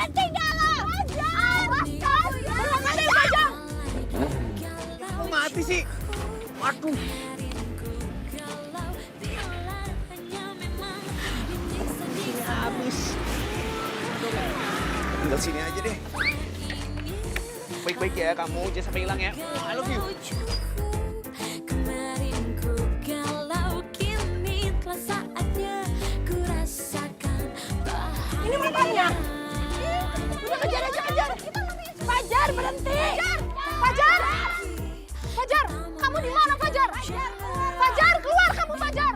berhenti gak lo? Awas kan? Berhenti deh Bajang. Kok mati sih? Waduh. Ini habis. Tinggal sini aja deh. Baik-baik ya kamu, jangan sampai hilang ya. I love you. Ini makanya. Udah kejar aja, kejar. Fajar, berhenti. Fajar. Fajar, kamu di mana Fajar? Fajar, keluar kamu Fajar.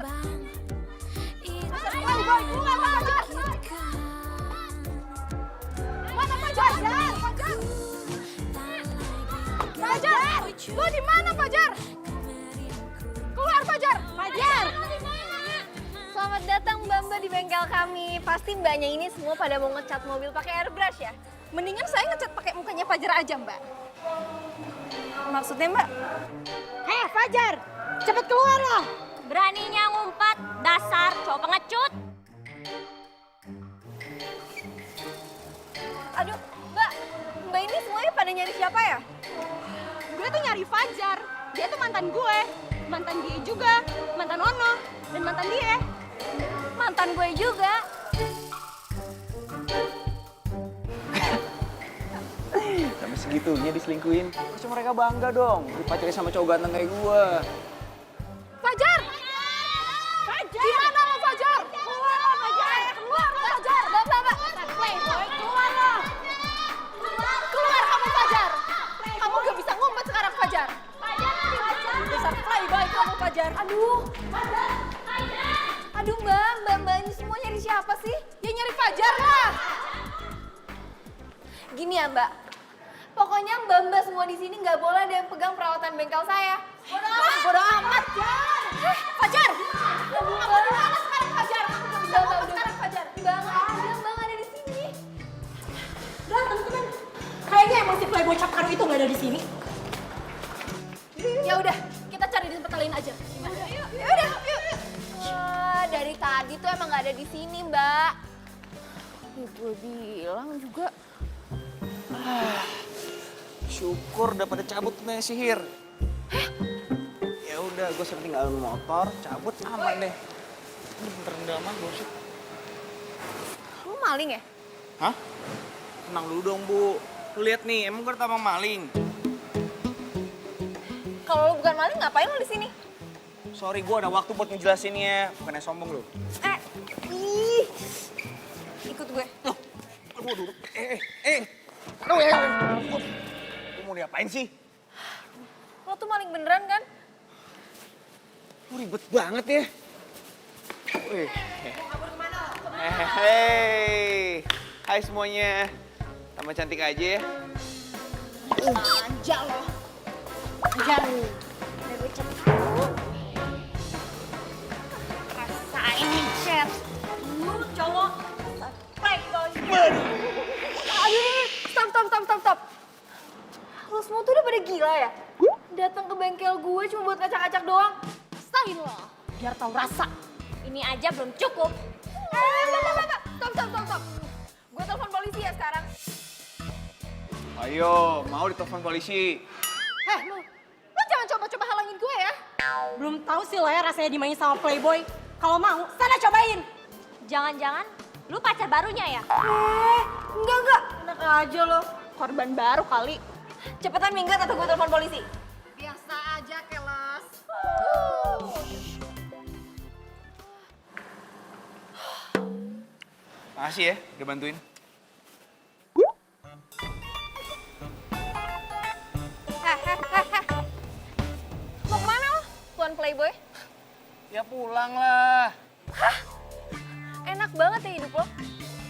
Playboy, keluar Fajar. Mana Fajar? Fajar. Fajar, lu di mana Fajar? Keluar Fajar. Fajar. Selamat datang Mbak-mbak di bengkel kami. Pasti mbaknya ini semua pada mau ngecat mobil pakai airbrush ya? Mendingan saya ngecat pakai mukanya Fajar aja, Mbak. Maksudnya Mbak? Hei, Fajar, cepet keluar loh. Beraninya ngumpat, dasar cowok pengecut. Aduh, Mbak ini semuanya pada nyari siapa ya? Gue tuh nyari Fajar. Dia tuh mantan gue, mantan dia juga, mantan Ono, dan mantan dia. Mantan gue juga. Sampai segitunya diselingkuhin. Harusnya mereka bangga dong. Dipacarin sama cowok ganteng kayak gua. Fajar! Fajar! Di mana lo Fajar? Keluar lo Fajar! Keluar lo Fajar! Mbak. Playboy, keluar lo! Keluar kamu Fajar! Kamu gak bisa ngumpet sekarang Fajar! Dasar playboy kamu Fajar! Aduh Mbak ini semua nyari siapa sih? Ya nyari Fajar lah! Gini ya Mbak, pokoknya mbak-mbak semua di sini nggak boleh ada yang pegang perawatan bengkel saya. Bodo amat! Fajar! Kamu di mana sekarang Fajar? Kamu gak bisa ngumpet sekarang Fajar! Mbak ada di sini. Udah teman-teman, kayaknya emang si playboy cap karu itu nggak ada di sini. Ya udah, kita cari di tempat lain aja. Gimana? Ya udah, yuk. Wah, dari tadi tuh emang nggak ada di sini Mbak. Gue bilang juga. Syukur udah pada cabut nih sihir. Ya udah, gue sering tinggalin motor, cabut aman deh. Terendah mah gosip. Lu maling ya? Hah? Tenang dulu dong, Bu. Lu lihat nih, emang gue tamang maling. Kalau lu bukan maling ngapain lu di sini? Sorry, gue ada waktu buat ngejelasinnya. Bukannya sombong lu. Ih. Ikut gue. Aduh. Aduh, lu mau diapain sih? Lo tuh maling beneran kan? Lu ribet banget ya. Wih. Hei. Hai semuanya. Tambah cantik aja ya. Manja loh. Fajar. Gue cepet dulu. Rasain nih, chat. Lu cowok playboy. Aduh, stop. Lo semua tuh udah pada gila ya? Datang ke bengkel gue cuma buat ngacak-ngacak doang. Rasain lo, biar tahu rasa. Ini aja belum cukup. Stop. Gue telepon polisi ya sekarang. Ayo, mau ditelepon polisi. Lu jangan coba-coba halangin gue ya. Belum tahu sih lo ya rasanya dimainin sama playboy. Kalau mau, sana cobain. Jangan-jangan lu pacar barunya ya? Enggak. Enak aja lo, korban baru kali. Cepetan minggat atau gue telepon polisi? Biasa aja, kelas. Makasih ya, udah bantuin. Mau kemana lo, Tuan Playboy? Ya pulang lah. Enak banget ya hidup lo.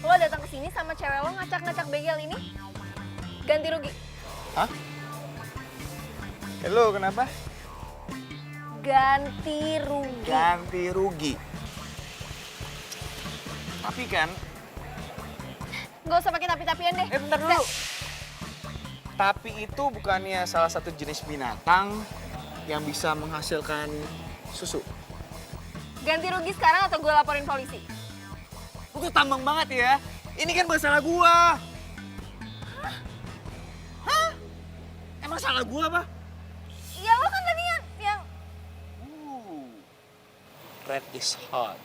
Lo datang ke sini sama cewek lo ngacak-ngacak bengkel ini. Ganti rugi. Hah? Hello, kenapa? Ganti rugi. Ganti rugi. Tapi kan, Gak usah pakai tapi-tapian deh. bentar dulu. Tapi itu bukannya salah satu jenis binatang yang bisa menghasilkan susu. Ganti rugi sekarang atau gue laporin polisi? Lu tuh tambang banget ya. Ini kan masalah gua. Emang salah gua apa? Ya lo kan tadi yang... Red is hot.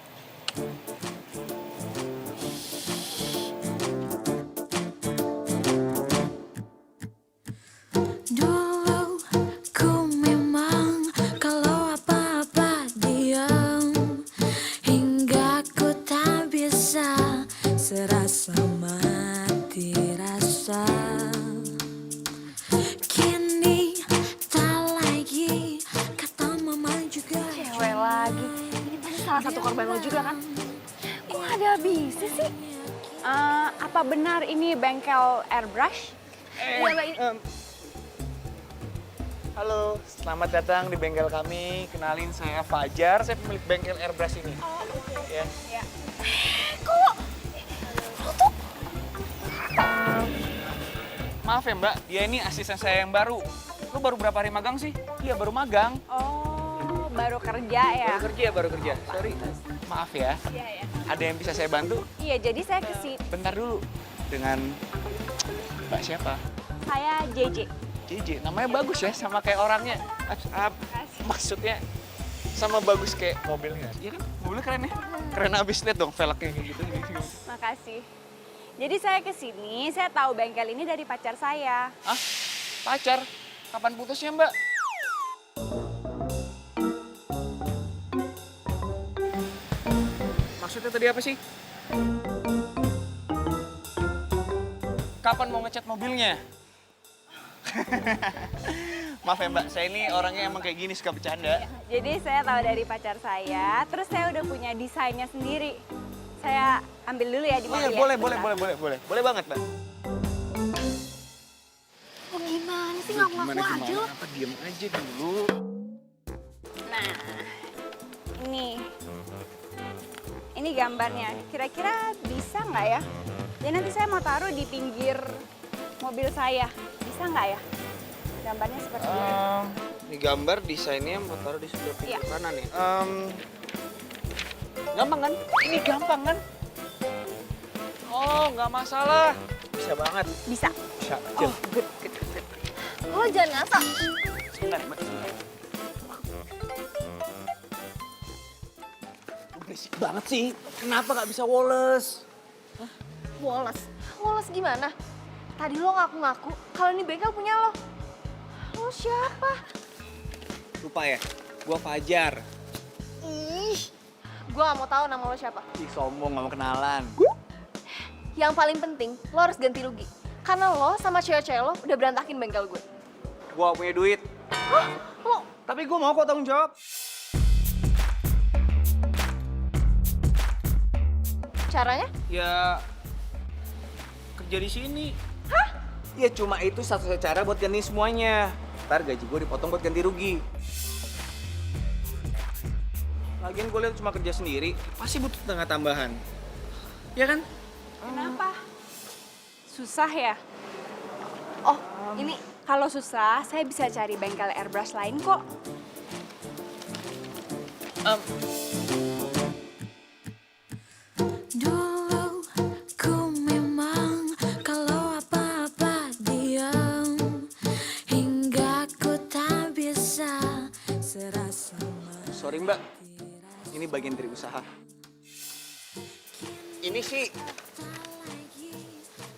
Dulu ku memang kalau apa-apa diam, hingga ku tak bisa serasa mati rasa. Kini tak lagi kata mama juga. Cewek lagi. Ini pasti salah satu korban lo juga kan? Kok gak ada habisnya sih? Apa benar ini bengkel airbrush? Iya, Mbak, ini... Halo, selamat datang di bengkel kami. Kenalin saya Fajar, saya pemilik bengkel airbrush ini. Oh, oke. Ya. Ya. Kok? Lo tuh... Maaf ya Mbak, dia ini asisten saya yang baru. Lu baru berapa hari magang sih? Iya, baru magang. Oh, baru kerja ya? Baru kerja. Sorry. Maaf ya. Iya, ya. Ada yang bisa saya bantu? Iya, jadi saya kesini. Bentar dulu. Dengan Mbak siapa? Saya JJ. JJ, namanya bagus ya, sama kayak orangnya. Maksudnya sama bagus kayak mobilnya. Iya kan? Mobilnya keren ya? Keren abis, liat dong velgnya kayak gitu. Makasih. Jadi saya kesini, saya tahu bengkel ini dari pacar saya. Ah, pacar? Kapan putusnya Mbak? Maksudnya tadi apa sih? Kapan mau ngecat mobilnya? Maaf ya Mbak, saya ini orangnya emang kayak gini, suka bercanda. Jadi saya tahu dari pacar saya, terus saya udah punya desainnya sendiri. Saya ambil dulu ya di Oh mobil iya, ya. boleh. Boleh banget Mbak. Lo gimana sih? Ngaku-ngaku aja lo. Apa diem aja dulu. Nah, ini gambarnya. Kira-kira bisa nggak ya? Jadi nanti saya mau taruh di pinggir mobil saya. Bisa nggak ya? Gambarnya seperti ini. Ini gambar desainnya mau taruh di sebelah pinggir Iya. kanan nih. Gampang kan? Ini gampang kan? Oh, nggak masalah. Bisa banget. Bisa. Bisa. Oh, good. Lo jangan ngasah. Sebentar, Mbak. Lu berisik banget sih. Kenapa nggak bisa woles? Woles. Woles gimana? Tadi lo ngaku-ngaku kalau ini bengkel punya lo. Lo siapa? Lupa ya? Gua Fajar. Ih, gue gak mau tahu nama lo siapa. Ih, sombong, nggak mau kenalan. Yang paling penting, lo harus ganti rugi. Karena lo sama cewek-cewek lo udah berantakin bengkel gue. Gua punya duit. Hah? Lo? Tapi gua mau kok tanggung jawab. Caranya? Ya kerja di sini. Hah? Ya cuma itu satu-satunya cara buat ganti semuanya. Ntar gaji gue dipotong buat ganti rugi. Lagian gue lihat cuma kerja sendiri, pasti butuh tenaga tambahan. Ya kan? Kenapa? Susah ya? Oh, ini Kalau susah, saya bisa cari bengkel airbrush lain kok. Dulu ku memang kalau apa-apa diam, hingga ku tak bisa serasa Sorry Mbak, ini bagian dari usaha. Ini sih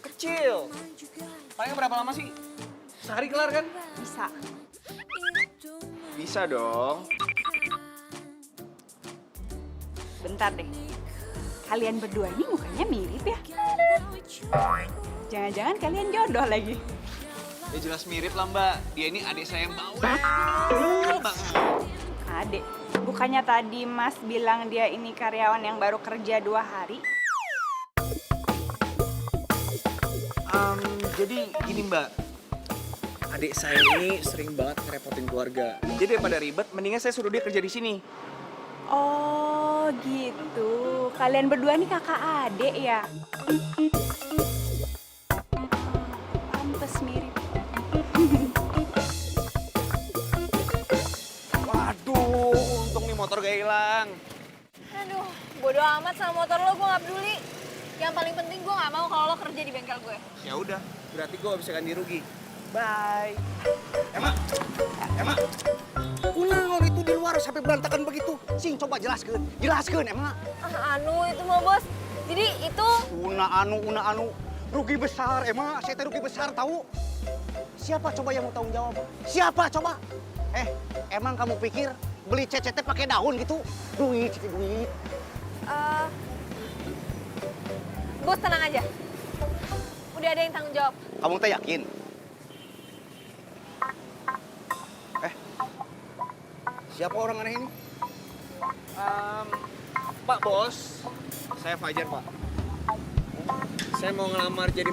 kecil. Paling berapa lama sih? Sehari kelar kan? Bisa. Bisa dong. Bentar deh. Kalian berdua ini mukanya mirip ya? Jangan-jangan kalian jodoh lagi. Ya jelas mirip lah Mbak. Dia ini adik saya yang bawel banget. Adek, bukannya tadi Mas bilang dia ini karyawan yang baru kerja 2 hari? Jadi gini Mbak, adik saya ini sering banget ngerepotin keluarga. Jadi daripada ribet, mendingan saya suruh dia kerja di sini. Oh gitu, kalian berdua nih kakak adik ya? Pantes mirip. Waduh, untung nih motor gak hilang. aduh, bodo amat sama motor lo, gue gak peduli. Yang paling penting gue gak mau kalau lo kerja di bengkel gue. Ya udah, berarti gue bisa ganti rugi. Bye. Emang, kunaon itu di luar sampai berantakan begitu? Sing coba jelaskan emang. Anu itu mah bos. Jadi itu Una anu, rugi besar emang. Saya teh rugi besar tahu. Siapa coba yang mau tanggung jawab? Siapa coba? Emang kamu pikir beli CCT pakai daun gitu? Duit. bos tenang aja. Udah ada yang tanggung jawab. Kamu teh yakin? Siapa orang aneh ini? Pak Bos, saya Fajar, Pak. Saya mau ngelamar jadi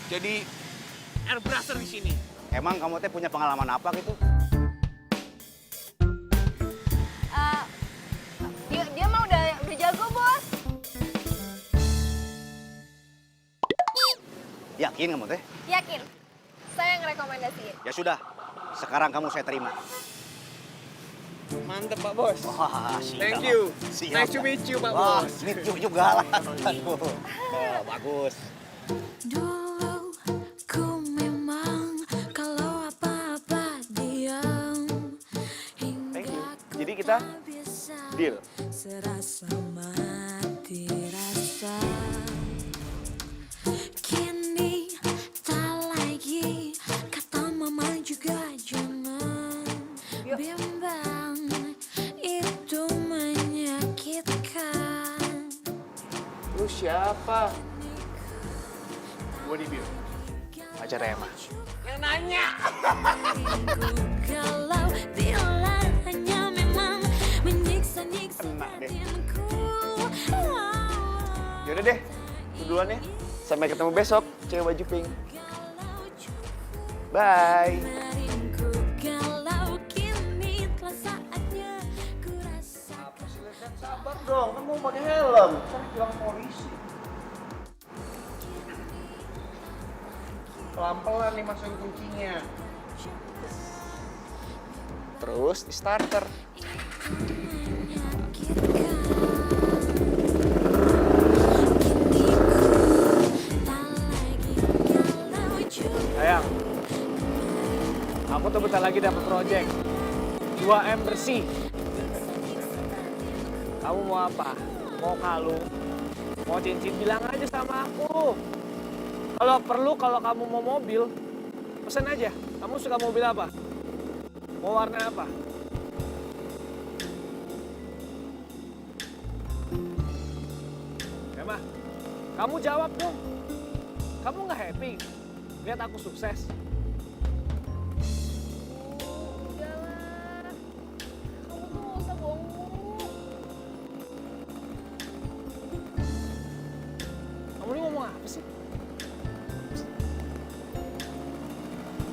jadi airbrusher di sini. Emang kamu teh punya pengalaman apa gitu? Dia mah udah jago bos. Yakin kamu teh? Yakin. Saya ngerekomendasiin. Ya sudah, sekarang kamu saya terima. Mantep, Pak Bos. Wah, siap. Thank you. Siap. Nice to meet you, Pak Wah, Bos. meet you juga lah. Aduh, bagus. Dulu ku memang kalau apa-apa diam Thank you. hingga ku Jadi kita tak bisa deal. serasa mati rasa. Kini tak lagi kata mama juga jangan bimbang, itu menyakitkan. Lu siapa? Gue Dibil. Pacar Emma. Yang nanya. Kalau bila hanya memang menyiksa-nyiksa Enak deh. batinku. Yaudah deh, lu duluan ya. Sampai ketemu besok, cewek baju pink. Bye. Meringku kalau kini telah saatnya ku rasakan. Sabar dong, kan mau pakai helm. Kan bilang polisi. Pelan-pelan nih masukin kuncinya. Terus di starter. Sayang, aku tuh bentar lagi dapat project 2M bersih. Kamu mau apa? Mau kalung? Mau cincin? Bilang aja sama aku. Kalau perlu, kalau kamu mau mobil, pesen aja. Kamu suka mobil apa? Mau warna apa? Emma, kamu jawab dong. Kamu nggak happy lihat aku sukses? Udahlah. Kamu tuh gak usah bohong mulu. Kamu ini ngomong apa sih?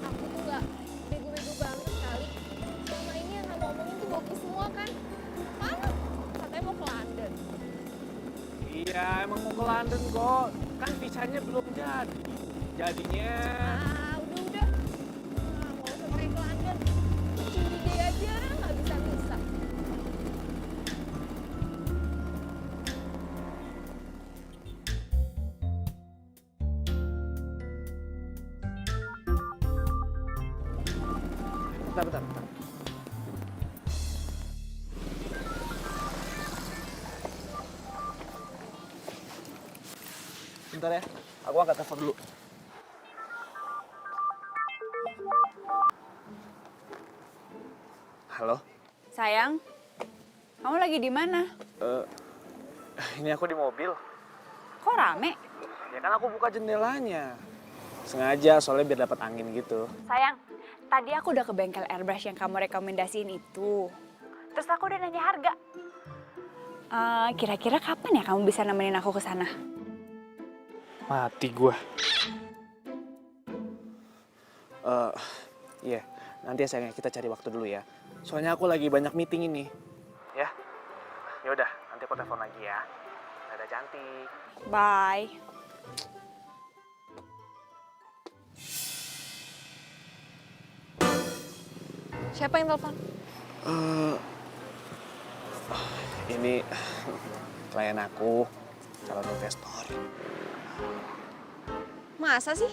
Aku tuh gak bego-bego banget kali. Selama ini yang kamu omongin tuh bohong semua kan? Mana? Katanya mau ke London. Iya, emang mau ke London kok. Kan visanya belum jadi. Jadinya... Udah. Mau usah pakai ke London. Curi dia aja gak bisa-bisa. Bentar. Bentar ya, aku angkat telepon dulu. Halo, Sayang, kamu lagi di mana? ini aku di mobil. Kok rame? Ya kan aku buka jendelanya. Sengaja, soalnya biar dapat angin gitu. Sayang, tadi aku udah ke bengkel airbrush yang kamu rekomendasiin itu. Terus aku udah nanya harga. Kira-kira kapan ya kamu bisa nemenin aku ke sana? Mati gua. Iya, nanti ya sayangnya kita cari waktu dulu ya. Soalnya aku lagi banyak meeting ini. Ya? Ya udah, nanti aku telepon lagi ya. Dadah cantik. Bye. Siapa yang telepon? Ini klien aku. calon investor. Masa sih?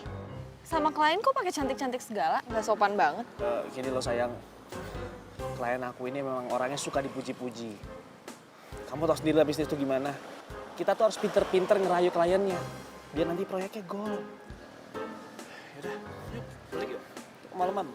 Sama klien kok pakai cantik-cantik segala? Nggak sopan banget. Gini loh sayang, klien aku ini memang orangnya suka dipuji-puji. Kamu tahu sendiri lah bisnis itu gimana. Kita tuh harus pinter-pinter ngerayu kliennya, biar nanti proyeknya gol. Yaudah, yuk balik yuk. Kemalaman.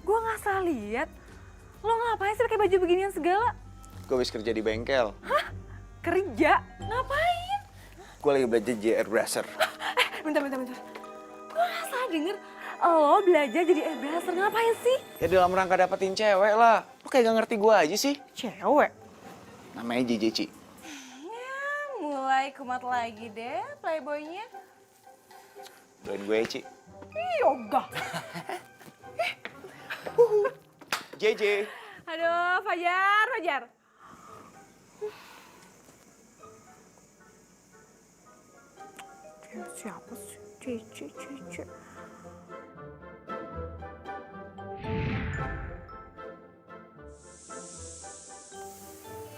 Gue nggak salah lihat. Lo ngapain sih pakai baju beginian segala? Gue habis kerja di bengkel. Kerja? Ngapain? Gue lagi belajar JR Bracer. Bentar. Gue nggak salah denger. Lo belajar jadi airbruser ngapain sih? Ya dalam rangka dapetin cewek lah. Lo kayak gak ngerti gue aja sih. Cewek? Namanya JJ, Ci. Ya, mulai kumat lagi deh playboynya. Doain gue ya, Ci. Yoga. JJ. Aduh, Fajar. Siapa sih? Cici.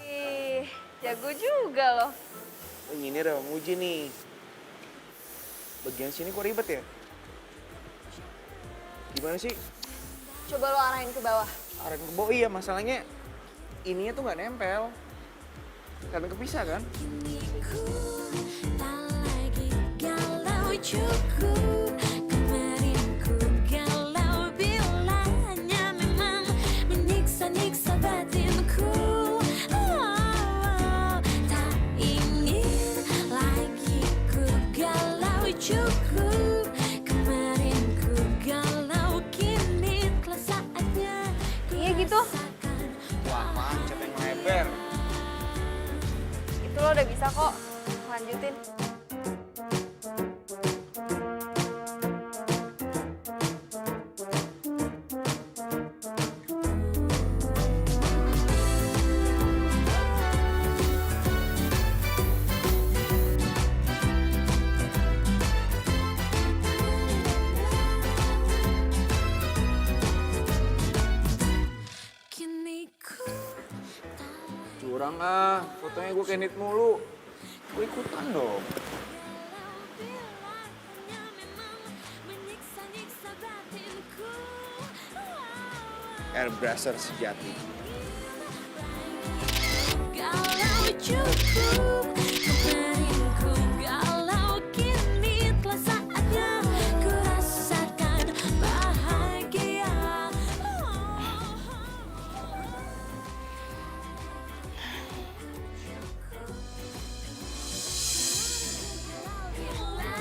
Ih, jago juga loh. Oh, ini udah muji nih. Bagian sini kok ribet ya? Gimana sih? Coba lo arahin ke bawah. Arahin ke bawah, iya masalahnya ininya tuh nggak nempel. Karena kepisah kan? Ku tak lagi galau cukup. Kemarin ku galau bila hanya memang menyiksa-nyiksa batinku. Tak ingin lagi ku galau cukup. Kemarin ku galau kini telah saatnya ku Iya gitu. rasakan. Wah, pancet yang lebar. Itu lo udah bisa kok. Lanjutin. Kini ku Curang ah, fotonya gue kenit mulu. Gue ikutan dong. Airbrusher sejati. galau cukup. Kemarin ku galau, kini telah saatnya ku rasakan bahagia.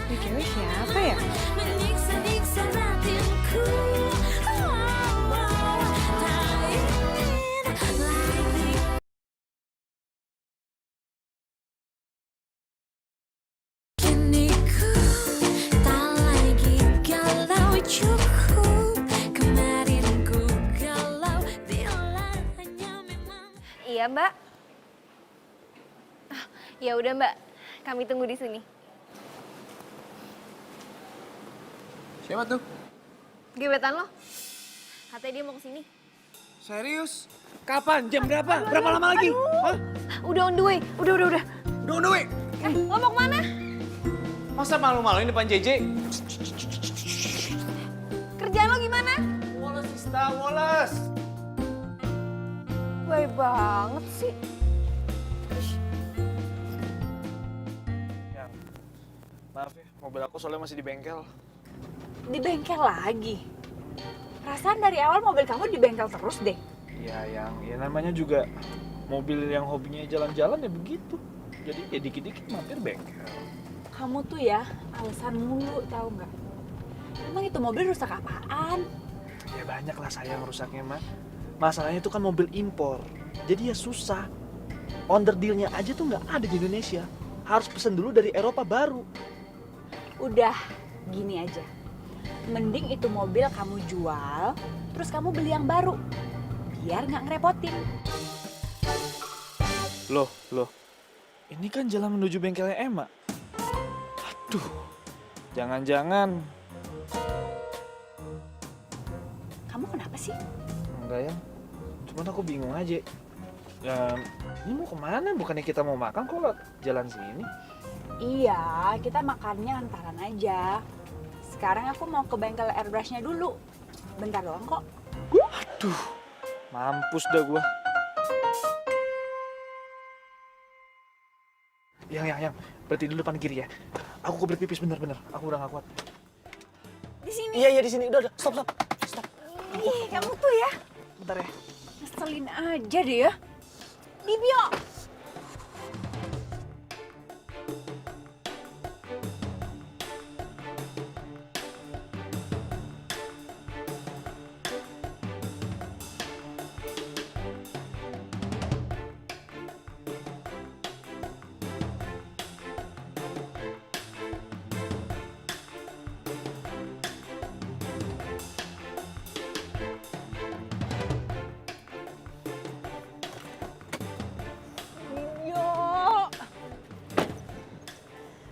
Ini cewek siapa ya? Menyiksa-nyiksa batinku. Tak ingin lagi. Kini ku tak lagi galau, cukup. Kemarin ku galau, bila hanya memang. Iya, Mbak. Ya udah, Mbak. Kami tunggu di sini. Siapa tuh? Gebetan lo? Katanya dia mau kesini. Serius? Kapan? Jam berapa? Berapa lama lagi? Hah? Udah on the way. Udah. Udah, weh. Lo mau kemana? Masa malu-maluin depan JJ? Kerjaan lo gimana? Woles, Sista, woles. Baik banget sih. Yang, maaf ya, mobil aku soalnya masih di bengkel. Di bengkel lagi? Perasaan dari awal mobil kamu di bengkel terus deh. Iya, ya namanya juga mobil yang hobinya jalan-jalan ya begitu. Jadi ya dikit-dikit mampir bengkel. Kamu tuh ya alasan mulu, tahu nggak? Emang itu mobil rusak apaan? Ya banyak lah sayang rusaknya, Mak. Masalahnya itu kan mobil impor. Jadi ya susah. Onderdilnya aja tuh nggak ada di Indonesia. Harus pesen dulu dari Eropa baru. Udah, gini aja. Mending itu mobil kamu jual, terus kamu beli yang baru. Biar nggak ngerepotin. Loh. Ini kan jalan menuju bengkelnya Emma. Aduh, jangan-jangan. Kamu kenapa sih? Enggak ya, cuman aku bingung aja. Ya, ini mau kemana? Bukannya kita mau makan kok lewat jalan sini? Iya, kita makannya antaran aja. Sekarang aku mau ke bengkel airbrushnya dulu. Bentar doang kok. Aduh, mampus dah gua. Yang, berarti dulu depan kiri ya. Aku kebelet pipis bener-bener. Aku udah gak kuat. Di sini. Iya, di sini. Udah. Stop. Ih, kamu tuh ya. Bentar ya. Ngeselin aja deh ya. Dibio.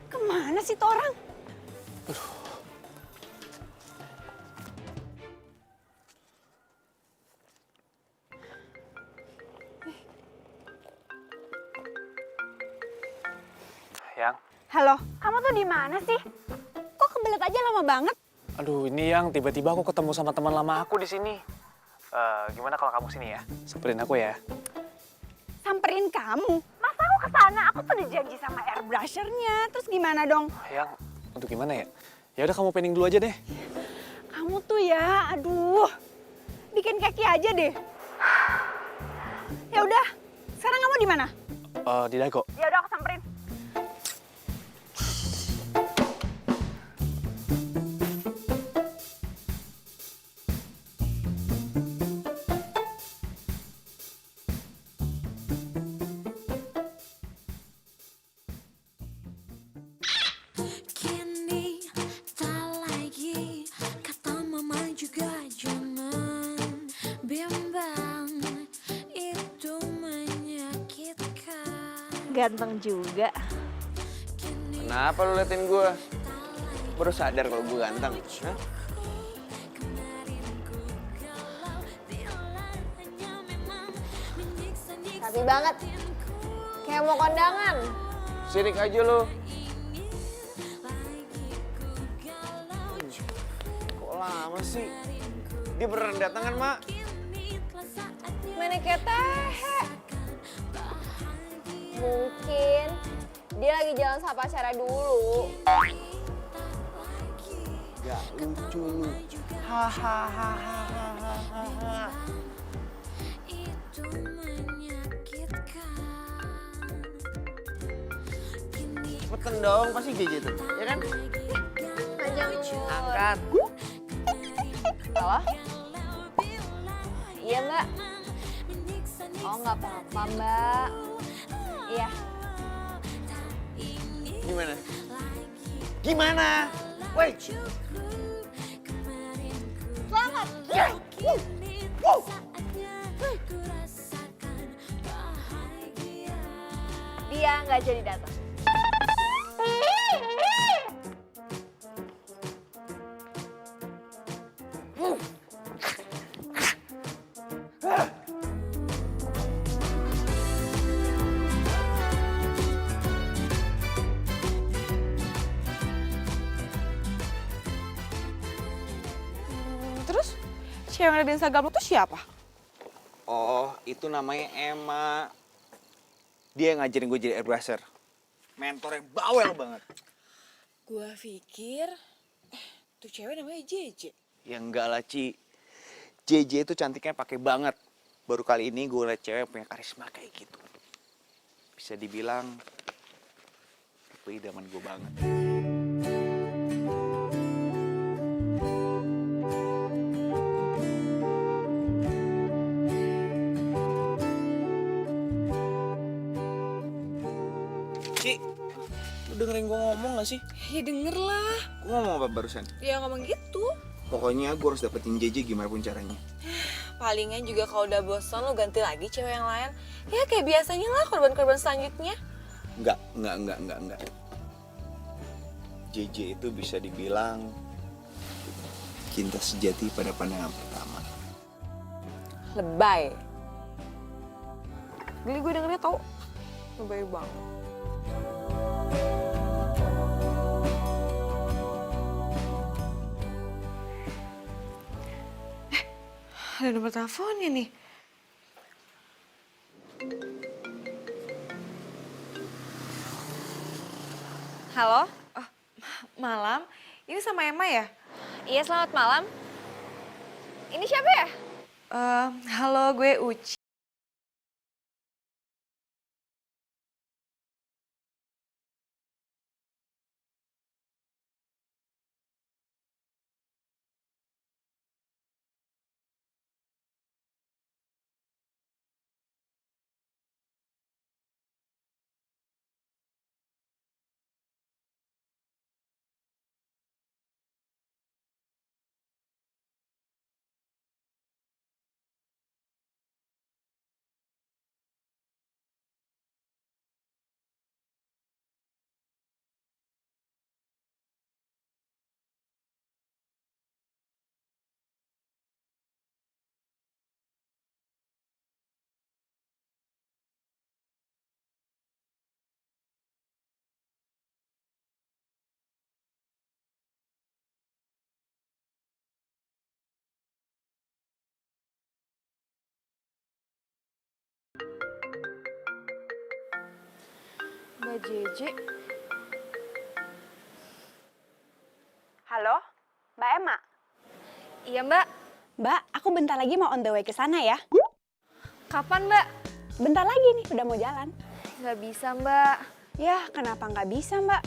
Kemana sih tuh orang? Yang. Halo, kamu tuh di mana sih? Kok kebelet aja lama banget? Aduh, ini yang tiba-tiba aku ketemu sama teman lama aku di sini. Gimana kalau kamu sini ya? Samperin aku ya. Samperin kamu? Masa aku kesana? Aku tuh udah janji sama airbrushernya. Terus gimana dong? Yang, untuk gimana ya? Ya udah kamu pending dulu aja deh. Kamu tuh ya, aduh. Bikin keki aja deh. Ya udah, sekarang kamu di mana? Di Dago. Ya udah aku samperin. Kini tak lagi kata mama juga jangan bimbang, itu menyakitkan. Ganteng juga. Kenapa lu liatin gue? Baru sadar kalau gue ganteng. Hah? Rapi banget. Kayak mau kondangan. Sirik aja lu. Kok lama sih? Dia beneran datang kan, Mak? Mana kayak tehe. Mungkin dia lagi jalan sama pacarnya dulu. Gak lucu lu. Hahaha. Itu menyakitkan. Kini Cepetan dong, pasti JJ tuh, ya kan? Panjang Angkat. Halo? Iya mbak. Oh nggak apa-apa mbak. Iya. Gimana? Gimana? Woi. Selamat. Dia nggak jadi datang. Terus cewek yang ada di Instagram lu tuh siapa? Oh, itu namanya Emma. Dia yang ngajarin gue jadi airbrusher. Mentor yang bawel banget. Gua pikir tuh cewek namanya JJ. Ya enggak lah, Ci. JJ itu cantiknya pakai banget. Baru kali ini gue liat cewek yang punya karisma kayak gitu. Bisa dibilang tipe idaman gue banget. Ci, lu dengerin gue ngomong gak sih? Ya denger lah. Gue ngomong apa barusan? Ya ngomong gitu. Pokoknya gue harus dapetin JJ gimana pun caranya. Palingan juga kalau udah bosan lo ganti lagi cewek yang lain. Ya kayak biasanya lah korban-korban selanjutnya. Enggak. JJ itu bisa dibilang cinta sejati pada pandangan pertama. Lebay. Geli gue dengernya tau. Lebay banget. Ada nomor teleponnya nih. Halo? Oh, malam. Ini sama Emma ya? Iya selamat malam. Ini siapa ya? Halo, gue Uci. Mbak JJ. Halo, Mbak Emma. Iya mbak. Mbak, aku bentar lagi mau on the way ke sana ya. Kapan mbak? Bentar lagi nih, udah mau jalan. Nggak bisa mbak. Ya, kenapa nggak bisa, Mbak?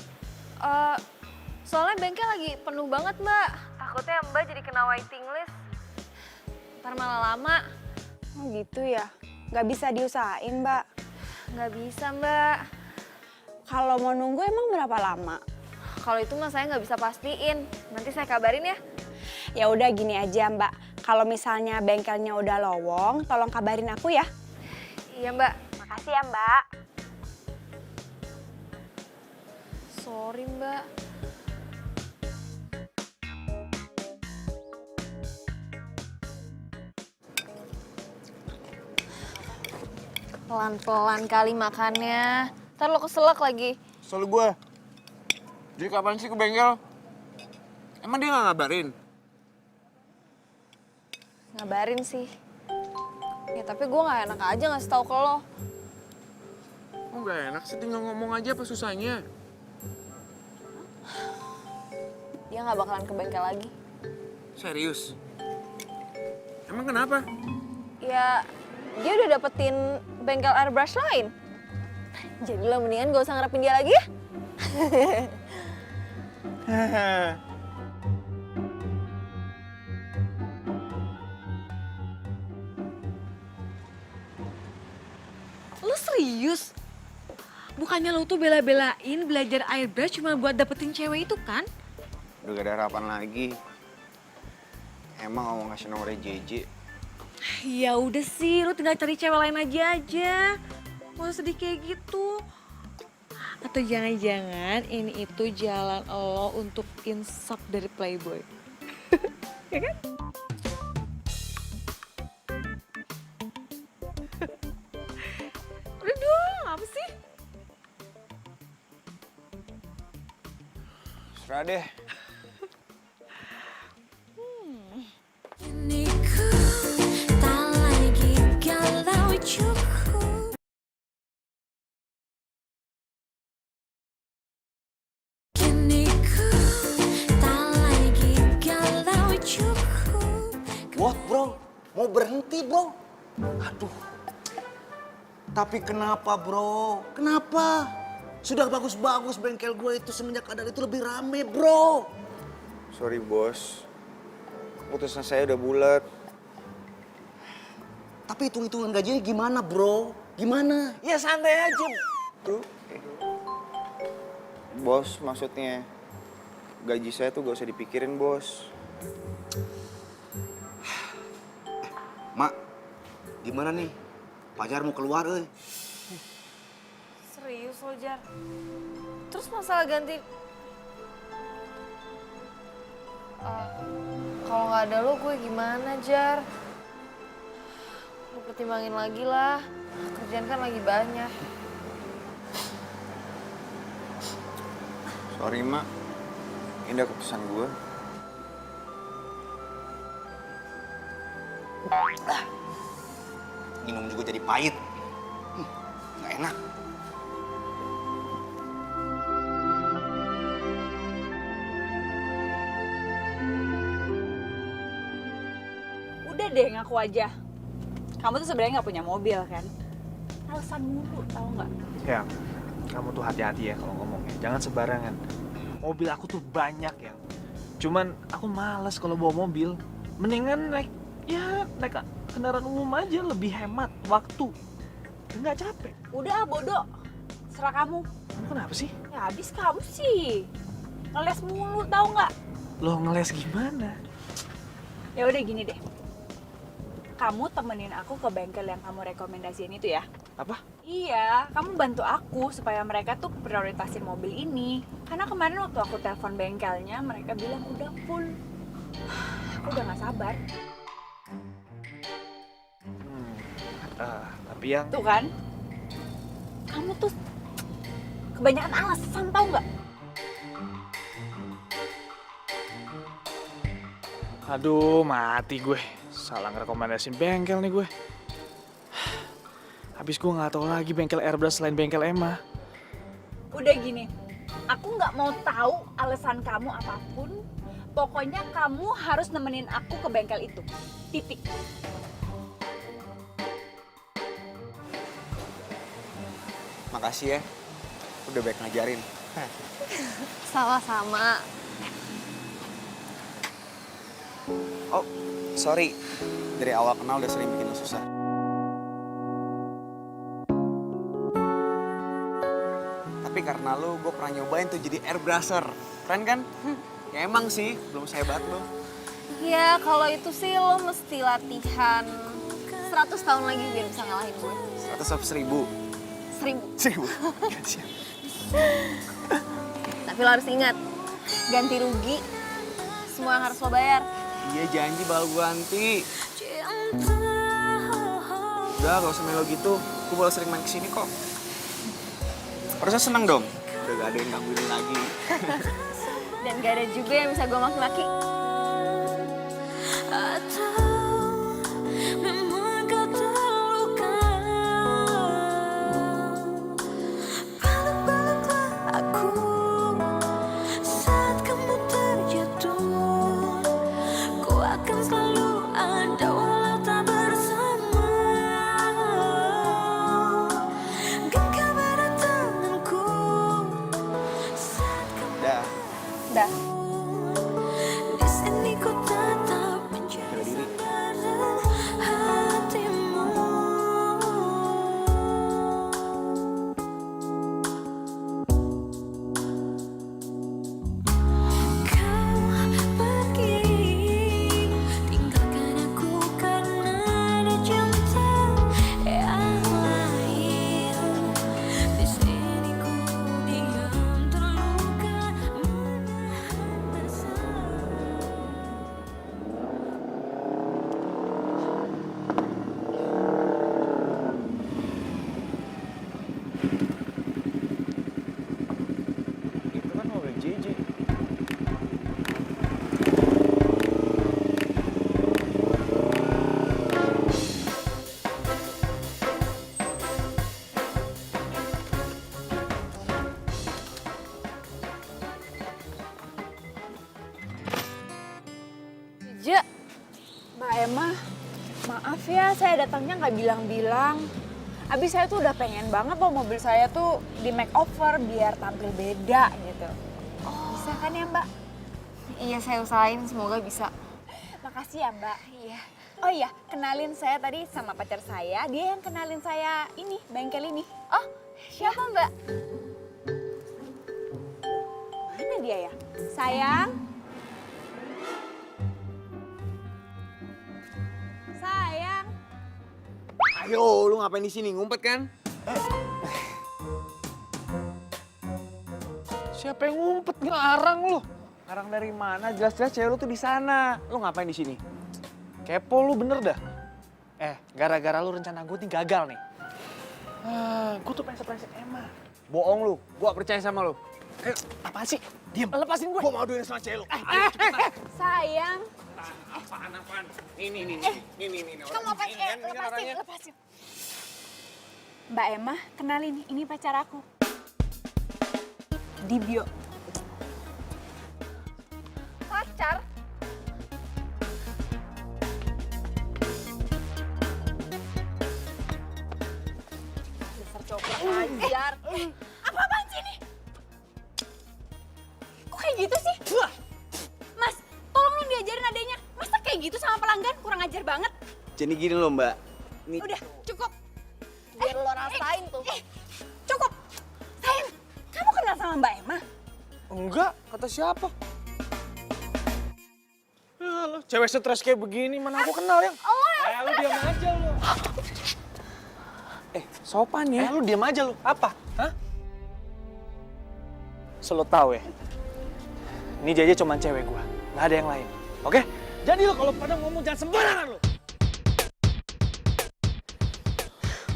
Soalnya bengkel lagi penuh banget mbak. Takutnya mbak jadi kena waiting list. Ntar malah lama. Oh gitu ya, nggak bisa diusahain, Mbak. Nggak bisa mbak. Kalau mau nunggu emang berapa lama? Kalau itu mah saya nggak bisa pastiin. Nanti saya kabarin ya. Ya udah gini aja, Mbak. Kalau misalnya bengkelnya udah lowong, tolong kabarin aku ya. Iya mbak. Makasih ya, Mbak. Sorry mbak. Pelan-pelan kali makannya. Ntar lo keselak lagi. Soal gue. Jadi kapan sih ke bengkel? Emang dia nggak ngabarin? Ngabarin sih. Ya tapi gue gak enak aja ngasih tau ke lo. Kok gak enak sih, tinggal ngomong aja apa susahnya? Dia nggak bakalan ke bengkel lagi. Serius? Emang kenapa? Ya, dia udah dapetin bengkel airbrush lain. Jadi lo mendingan gak usah ngarepin dia lagi ya. Lu serius? Bukannya lo tuh bela-belain belajar airbrush cuma buat dapetin cewek itu kan? Udah gak ada harapan lagi. Emang mau ngasih nomornya JJ? Ya udah sih, lu tinggal cari cewek lain aja. Gak usah sedih kayak gitu. Atau jangan-jangan ini itu jalan lo untuk insap dari Playboy. Ya kan? Udah dong, apa sih? Serah deh. Kini ku tak lagi galau cukup. Kini ku tak lagi galau cukup. What bro? Mau berhenti bro? Aduh. Tapi kenapa bro? Kenapa? Sudah bagus-bagus bengkel gue itu semenjak ada itu lebih rame bro. Sorry bos. Keputusan saya udah bulat. Tapi hitung-hitungan gajinya gimana bro? Gimana? Ya santai aja. Bro. Bos maksudnya. Gaji saya tuh gak usah dipikirin bos. Mak, gimana nih? Pajar mau keluar euy. Serius lo, Jar? Terus masalah ganti... kalau nggak ada lo, gue gimana, Jar? Lo pertimbangin lagi lah. Kerjaan kan lagi banyak. Sorry mak. Ini udah keputusan gue. Minum juga jadi pahit. Nggak enak. Udah deh ngaku aja. Kamu tuh sebenarnya nggak punya mobil kan? Alasan mulu, tahu nggak? Ya, kamu tuh hati-hati ya kalau ngomongnya. Jangan sembarangan. Mobil aku tuh banyak ya. Cuman aku malas kalau bawa mobil. Mendingan naik kendaraan umum aja, lebih hemat waktu. Nggak capek. Udah bodoh, serah kamu. Kamu kenapa sih? Ya habis kamu sih. Ngeles mulu, tahu nggak? Lo ngeles gimana? Ya udah gini deh. Kamu temenin aku ke bengkel yang kamu rekomendasiin itu ya. Apa? Iya, kamu bantu aku supaya mereka tuh prioritasin mobil ini. Karena kemarin waktu aku telepon bengkelnya, mereka bilang udah full. Aku udah gak sabar. Tapi yang... Tuh kan, kamu tuh kebanyakan alasan tau nggak? Aduh, mati gue. Salah ngerekomendasiin bengkel nih gue. Habis gue nggak tahu lagi bengkel airbrush selain bengkel Emma. Udah gini, aku nggak mau tahu alasan kamu apapun. Pokoknya kamu harus nemenin aku ke bengkel itu. Titik. Makasih ya. Udah baik ngajarin. Sama-sama. Oh, sorry. Dari awal kenal udah sering bikin lo susah. Tapi karena lo, gue pernah nyobain tuh jadi airbrusher. Keren kan? Ya emang sih, belum sehebat lo. Ya kalau itu sih lo mesti latihan 100 tahun lagi biar bisa ngalahin gue. 100 apa 1000? 1000. 1000? Ya, siap. Tapi lo harus ingat, ganti rugi semua yang harus lo bayar. Iya janji bakal gue ganti. Udah gak usah melo gitu, gue bakal sering main kesini kok. Harusnya seneng dong, udah gak ada yang gangguin lagi. Dan gak ada juga yang bisa gue maki-maki. Atau memang kau terluka Maaf ya, saya datangnya nggak bilang-bilang. Abis saya tuh udah pengen banget loh mobil saya tuh di makeover biar tampil beda gitu. Bisa kan ya Mbak? Iya, saya usahain, semoga bisa. Makasih ya Mbak. Iya. Oh iya, kenalin saya tadi sama pacar saya. Dia yang kenalin saya ini, bengkel ini. Oh, siapa Mbak? Mana dia ya? Sayang. Sayang. Ayo, lu ngapain di sini? Ngumpet kan? Siapa yang ngumpet ngelarang lu? Ngarang dari mana? Jelas-jelas cewek lu tuh di sana. Lu ngapain di sini? Kepo lu bener dah. Gara-gara lu rencana gue nih gagal nih. Gue tuh pengen surprise Emma. Bohong lu. Gua percaya sama lu. Apaan sih? Diam. Lepasin gue. Gua mau aduin sama cewek lu. Sayang. Apaan? Ini. Kamu lepasin. Mbak Emma, kenalin, ini pacar aku. Dibio. Pacar? Dasar cowok ajar. Apa-apaan sih ini? Kok kayak gitu sih? Mas, tolong dong diajarin adanya. Masa kayak gitu sama pelanggan? Kurang ajar banget. Jadi gini loh, Mbak. Nih, Udah, cukup. Biar lo rasain tuh. Cukup. Sayang, kamu kenal sama Mbak Emma? Enggak, kata siapa? Lo cewek stres kayak begini mana aku kenal yang. Lu diam aja lu. sopan ya. Lu diam aja lu. Apa? Hah? Selo tahu ya. Ini Jaja cuma cewek gua, nggak ada yang lain. Oke? Jadi lo kalau pada ngomong jangan sembarangan lu.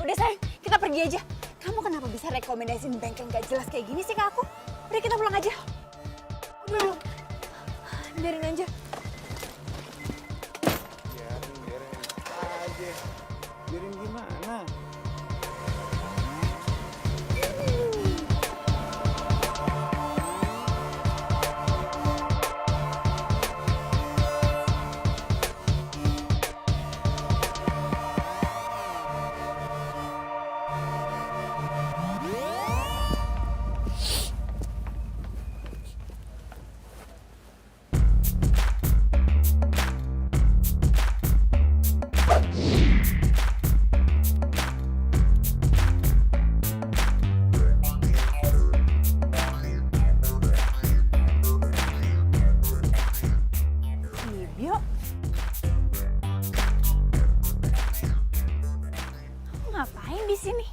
Udah sayang, kita pergi aja. Kamu kenapa bisa rekomendasiin bengkel gak jelas kayak gini sih ke aku? Udah kita pulang aja. Udah, biarin aja. Biarin gimana? Dibio. Kamu ngapain di sini?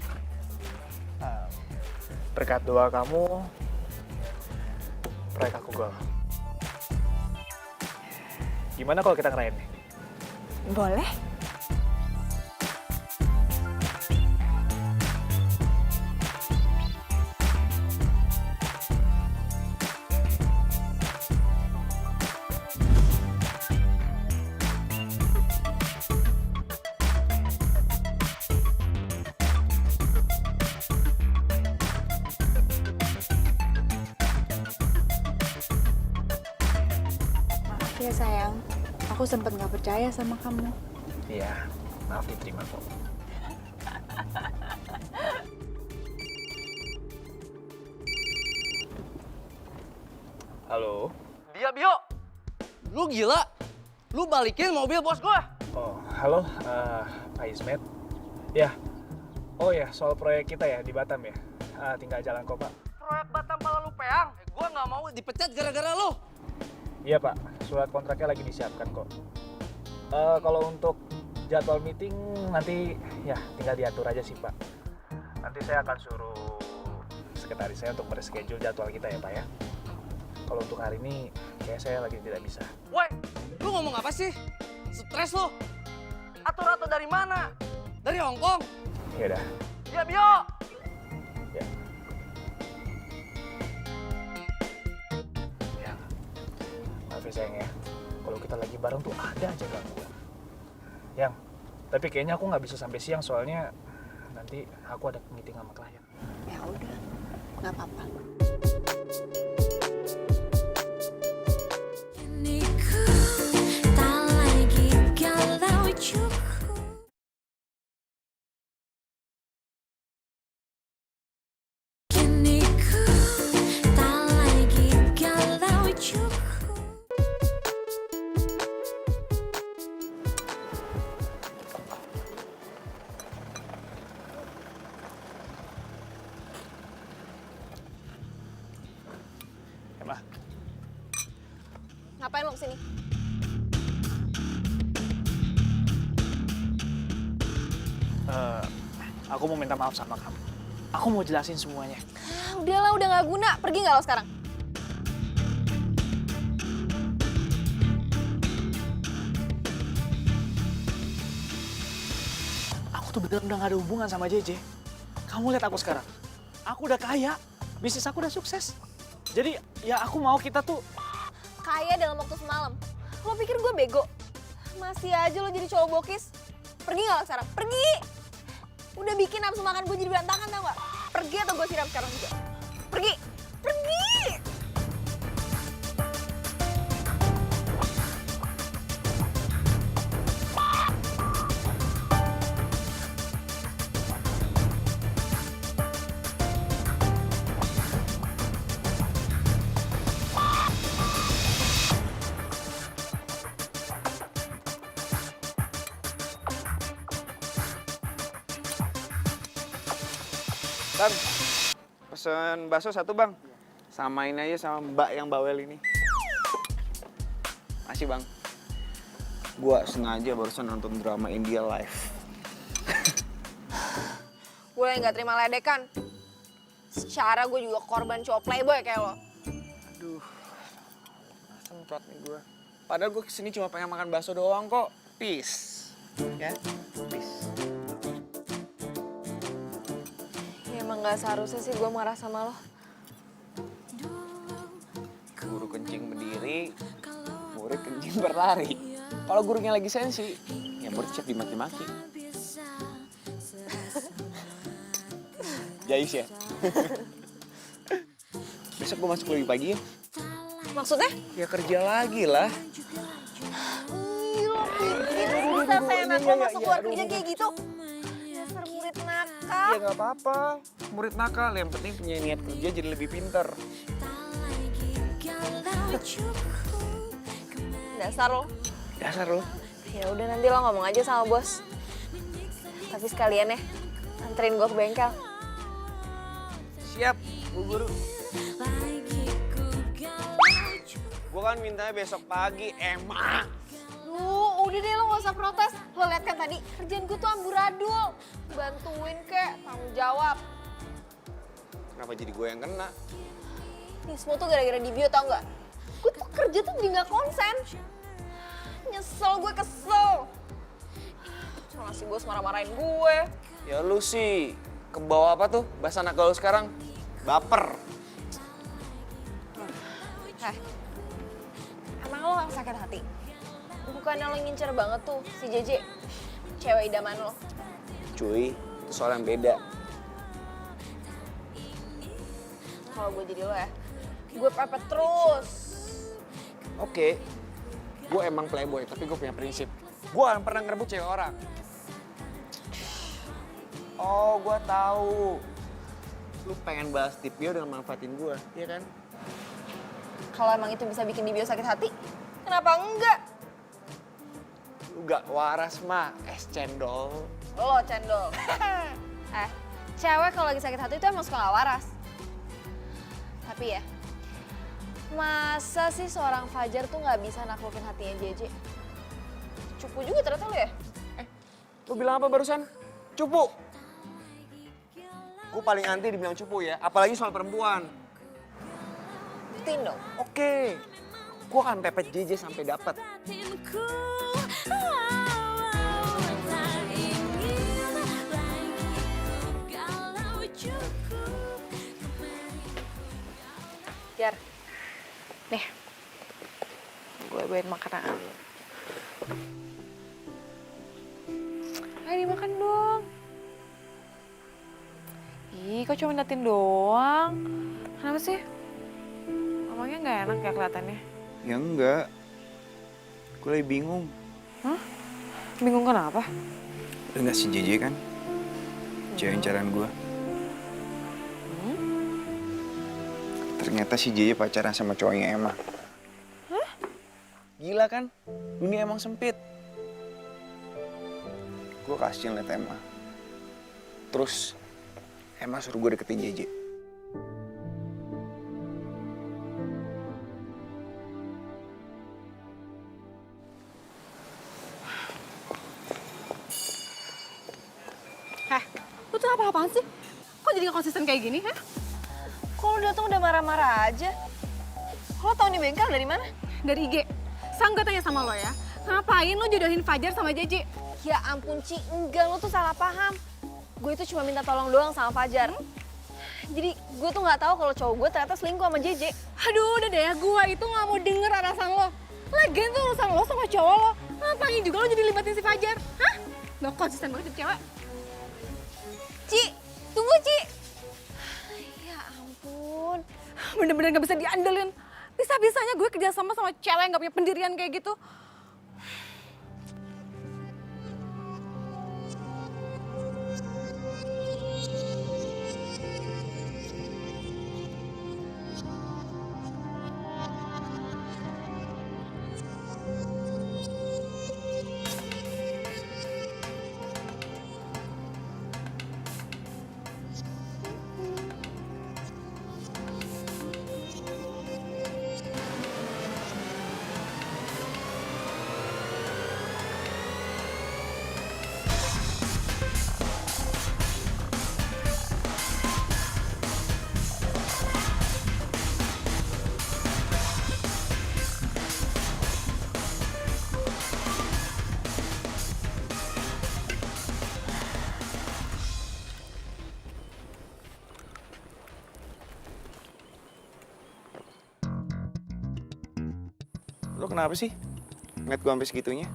Berkat doa kamu, proyek aku gol. Gimana kalau kita ngerayain nih? Boleh. Maaf ya sayang, aku sempet gak percaya sama kamu. Iya, maaf diterima kok. Halo? Dia Bio, lu gila? Lu balikin mobil bos gua? Oh, halo, Pak Ismet. Ya, oh ya, soal proyek kita ya di Batam ya. Tinggal jalan kok, Pak. Proyek Batam Pala lu peang. Gua nggak mau dipecat gara-gara lu. Iya, Pak. Surat kontraknya lagi disiapkan kok. Kalau untuk jadwal meeting nanti ya tinggal diatur aja sih, Pak. Nanti saya akan suruh sekretaris saya untuk mereschedule jadwal kita ya, Pak ya. Kalau untuk hari ini, kayak saya lagi tidak bisa. Woi, lu ngomong apa sih? Stres lu. Atur-atur dari mana? Dari Hong Kong? Ya udah. Dia Bio. Ya. Ya. Maaf ya sayang ya. Kalau kita lagi bareng tuh ada aja gangguan. Yang, tapi kayaknya aku nggak bisa sampai siang soalnya nanti aku ada meeting sama klien. Ya udah, nggak apa-apa. Kini ku tak lagi galau cukup. Ngapain lo kesini? Aku mau minta maaf sama kamu. Aku mau jelasin semuanya. Udahlah, udah nggak guna. Pergi nggak lo sekarang? Aku tuh bener udah gak ada hubungan sama JJ. Kamu lihat aku sekarang. Aku udah kaya. Bisnis aku udah sukses. Jadi ya aku mau kita tuh... Kaya dalam waktu semalam. Lo pikir gue bego? Masih aja lo jadi cowok bokis. Pergi nggak lo sekarang? Pergi! Udah bikin nafsu makan gue jadi berantakan tau gak? Pergi atau gue siram sekarang juga? Pergi! Pergi! Bang, pesen bakso satu bang. Samain aja sama mbak yang bawel ini. Makasih bang. Gua sengaja barusan nonton drama India live. Gue yang gak terima ledekan. Secara gue juga korban cowok playboy kayak lo. Aduh, semprot nih gua. Padahal gua kesini cuma pengen makan bakso doang kok. Peace. Ya, peace. Ya emang gak seharusnya sih gue marah sama lo. Guru kencing berdiri, murid kencing berlari. Kalau gurunya lagi sensi, ya murid siap dimaki-maki. Jais ya? Besok gue masuk lebih pagi ya? Maksudnya? Ya kerja lagi lah. Ih, lo pikir bisa seenak lo masuk luar kerja kayak gitu? Dasar murid nakal. Ya nggak apa-apa. Murid nakal, yang penting punya niat kerja jadi lebih pinter. Dasar lo. Dasar lo. Ya udah nanti lo ngomong aja sama bos. Tapi sekalian ya, anterin gue ke bengkel. Siap, Bu Guru. Gue kan mintanya besok pagi, emang. Udah deh lo gak usah protes. Lo liat kan tadi, kerjaan gue tuh amburadul. Bantuin kek, tanggung jawab. Kenapa jadi gue yang kena? Ini semua tuh gara-gara di bio tau gak? Gue tuh kerja tuh jadi gak konsen. Nyesel, gue kesel. Malah si bos marah-marahin gue. Ya lu sih, kebawa apa tuh? Bahasa anak gaul sekarang? Baper. Emang lo gak sakit hati? Bukannya lo ngincer banget tuh si JJ, cewek idaman lo. Cuy, itu soal yang beda. Kalau gue jadi lo ya, gue pepet terus. Oke, gue emang playboy, tapi gue punya prinsip. Gue gak pernah ngerebut cewek orang. Oh, gue tahu. Lu pengen balas tip bio dengan manfaatin gue, iya kan? Kalau emang itu bisa bikin Dibio sakit hati, kenapa enggak? Lu gak waras mah, es cendol. Lo cendol. Cewek kalau lagi sakit hati itu emang suka gak waras. Tapi ya, masa sih seorang Fajar tuh gak bisa naklukin hatinya JJ? Cupu juga ternyata lo ya? Lu bilang apa barusan? Cupu. Gue paling anti dibilang cupu ya, apalagi soal perempuan. Buktiin dong. Oke, gue akan pepet JJ sampai dapat. Jar, nih, gue bawain makanan. Ayo dimakan dong. Ih, kok cuma liatin doang? Kenapa sih? Ngomongnya nggak enak ya kelihatannya. Ya enggak, gue lagi bingung. Hah? Bingung kenapa? Udah gak si JJ kan? Cewek incaran gue. Ternyata si JJ pacaran sama cowoknya Emma. Hah? Gila kan? Dunia emang sempit. Gue kasihan liat Emma. Terus Emma suruh gue deketin JJ. tuh apa-apaan sih? Kok jadi gak konsisten kayak gini, ha? Kok lo datang udah marah-marah aja? Lo tau nih bengkel dari mana? Dari IG. Sang gue tanya sama lo ya, ngapain lo jodohin Fajar sama JJ? Ya ampun Ci, enggak, lo tuh salah paham. Gue itu cuma minta tolong doang sama Fajar. Jadi gue tuh nggak tahu kalau cowok gue ternyata selingkuh sama JJ. Aduh, udah deh ya, gue itu gak mau denger alasan lo. Lagian tuh urusan lo sama cowok lo. Ngapain juga lo jadi libatin si Fajar? Hah? Gak konsisten banget jadi cewek. Ci, tunggu Ci. Ya ampun. Bener-bener gak bisa diandelin. Bisa-bisanya gue kerjasama sama cewek yang gak punya pendirian kayak gitu. Lo kenapa sih? Ngeliat gue sampai segitunya?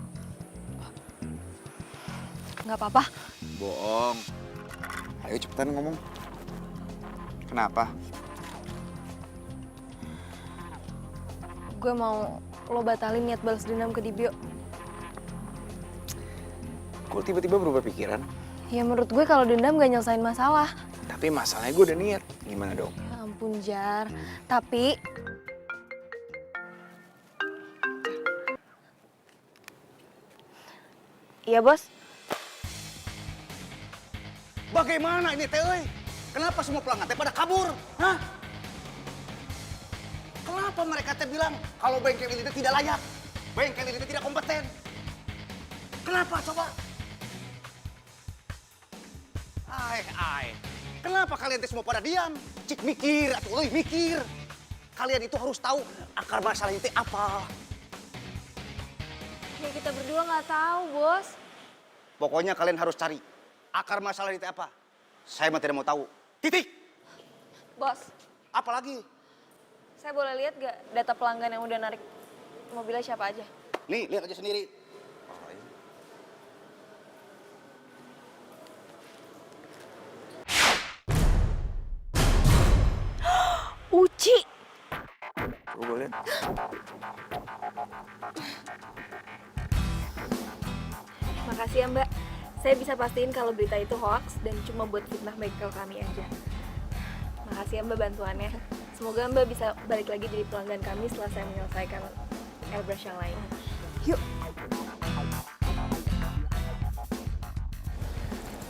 Nggak apa-apa. Bohong. Ayo cepetan ngomong. Kenapa? Gue mau lo batalin niat balas dendam ke Dibio. Kok tiba-tiba berubah pikiran? Ya menurut gue kalau dendam gak nyelesain masalah. Tapi masalahnya gue udah niat. Gimana dong? Ya ampun Jar. Tapi iya bos. Bagaimana ini teh? Kenapa semua pelanggan teh pada kabur? Hah? Kenapa mereka teh bilang kalau bengkel ini teh tidak layak? Bengkel ini teh tidak kompeten? Kenapa coba? Kenapa kalian teh semua pada diam? Cik mikir atau mikir. Kalian itu harus tahu akar masalah itu apa. Ya kita berdua nggak tahu bos. Pokoknya kalian harus cari akar masalah itu apa. Saya mah tidak mau tahu. Titik. Bos, Apalagi? saya boleh lihat gak data pelanggan yang udah narik mobilnya siapa aja? Nih, lihat aja sendiri. Uci. Coba gue lihat. Makasih ya Mbak. Saya bisa pastiin kalau berita itu hoax dan cuma buat fitnah bengkel kami aja. Makasih ya Mbak bantuannya. Semoga Mbak bisa balik lagi jadi pelanggan kami setelah saya menyelesaikan airbrush yang lain. Yuk.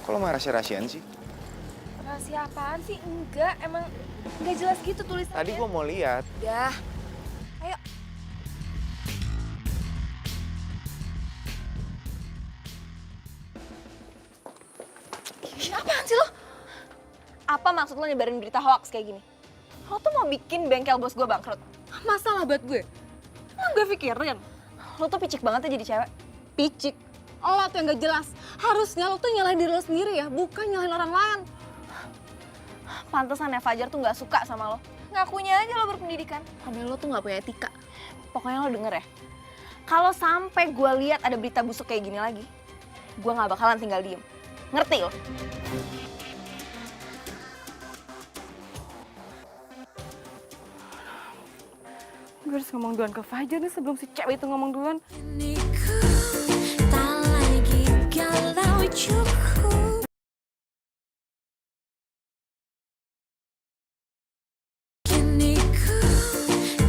Kok lo malah rahasia-rahasiaan sih? Rahasia apaan sih? Enggak, emang nggak jelas gitu tulisannya. Tadi gue mau lihat. Udah. Ayo. Ih, apaan sih lo? Apa maksud lo nyebarin berita hoax kayak gini? Lo tuh mau bikin bengkel bos gue bangkrut? Masalah buat gue. Emang gue pikirin. Lo tuh picik banget ya jadi cewek. Picik. Lo tuh yang gak jelas. Harusnya lo tuh nyalahin diri lo sendiri ya, bukan nyalahin orang lain. Pantesan ya Fajar tuh nggak suka sama lo. Ngakunya aja lo berpendidikan. Padahal lo tuh nggak punya etika. Pokoknya lo denger ya. Kalau sampai gue lihat ada berita busuk kayak gini lagi, gue nggak bakalan tinggal diem. Ngerti lo? Gue harus ngomong duluan ke Fajar nih sebelum si cewek itu ngomong duluan. Kini ku tak lagi galau cukup. Kini ku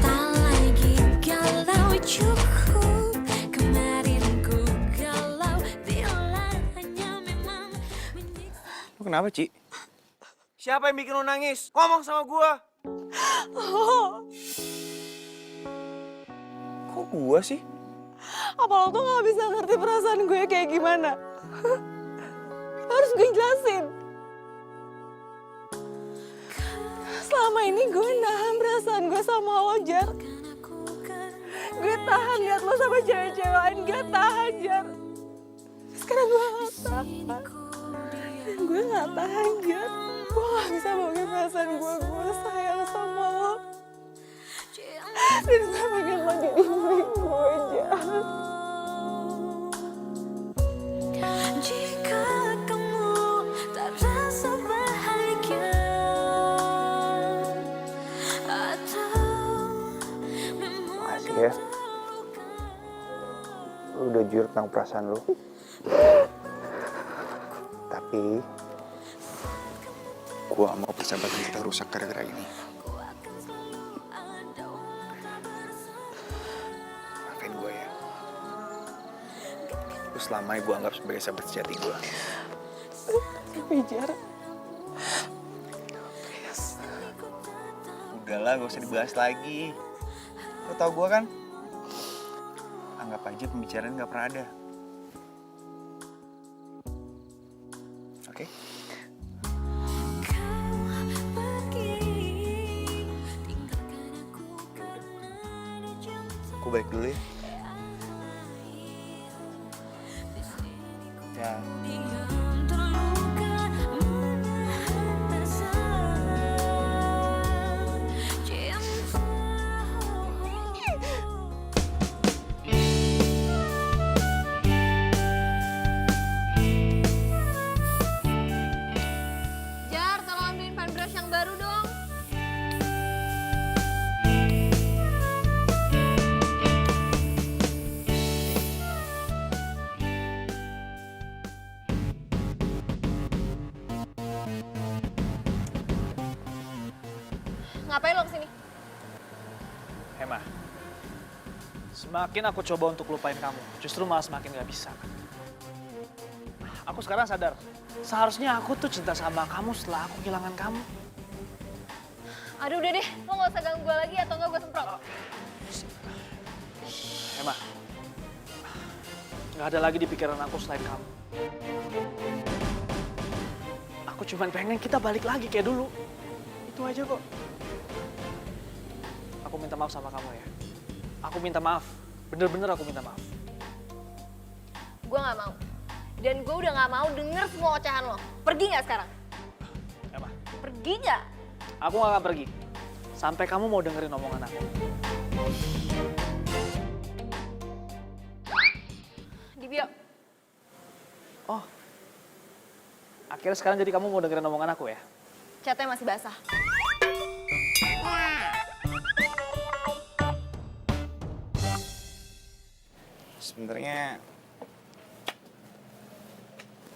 tak lagi galau cukup. Kemarin ku galau bila hanya memang menyiksa. Lo kenapa, Ci? Siapa yang bikin lo nangis? Ngomong sama gue. Kok gue sih? Apa lo tuh gak bisa ngerti perasaan gue kayak gimana? Harus gue jelasin. gue nahan perasaan gue sama lo, Jar. Gue tahan liat lo sama cewek-cewek lain, gue tahan, Jar. Sekarang gue gak tahan. Gue gak tahan, Jar. Gue gak bisa bagi perasaan gue sayang sama lo. Dan gue pengen lo jadi milik gue, Jar. Jika kamu tak rasa bahagia atau memang Makasih ya. Lu udah jujur tentang perasaan lu. Tapi gua gak mau persahabatan kita rusak gara-gara ini. Maafin gue ya. Lu selamanya gue anggap sebagai sahabat sejati gue. Tapi Jar, Udahlah, gak usah dibahas lagi. Lu tau gue kan? Anggap aja pembicaraan gak pernah ada. Oke? Aku balik dulu ya. Ya. diam terluka menahan rasa cinta. Jar, tolong ambilin pan brush yang baru dong. Ngapain lo kesini? Emma, semakin aku coba untuk lupain kamu, justru malah semakin gak bisa. Aku sekarang sadar, seharusnya aku tuh cinta sama kamu setelah aku kehilangan kamu. Aduh udah deh, lo gak usah ganggu gue lagi atau enggak gue semprot. Emma, gak ada lagi di pikiran aku selain kamu. Aku cuma pengen kita balik lagi kayak dulu. Itu aja kok. Aku minta maaf sama kamu ya. Aku minta maaf. Bener-bener aku minta maaf. Gue gak mau. Dan gue udah gak mau denger semua ocehan lo. Pergi gak sekarang? Emma, Pergi gak? aku gak akan pergi. Sampai kamu mau dengerin omongan aku. Dibio. Oh, akhirnya sekarang jadi kamu mau dengerin omongan aku ya? Catnya masih basah. Sebenarnya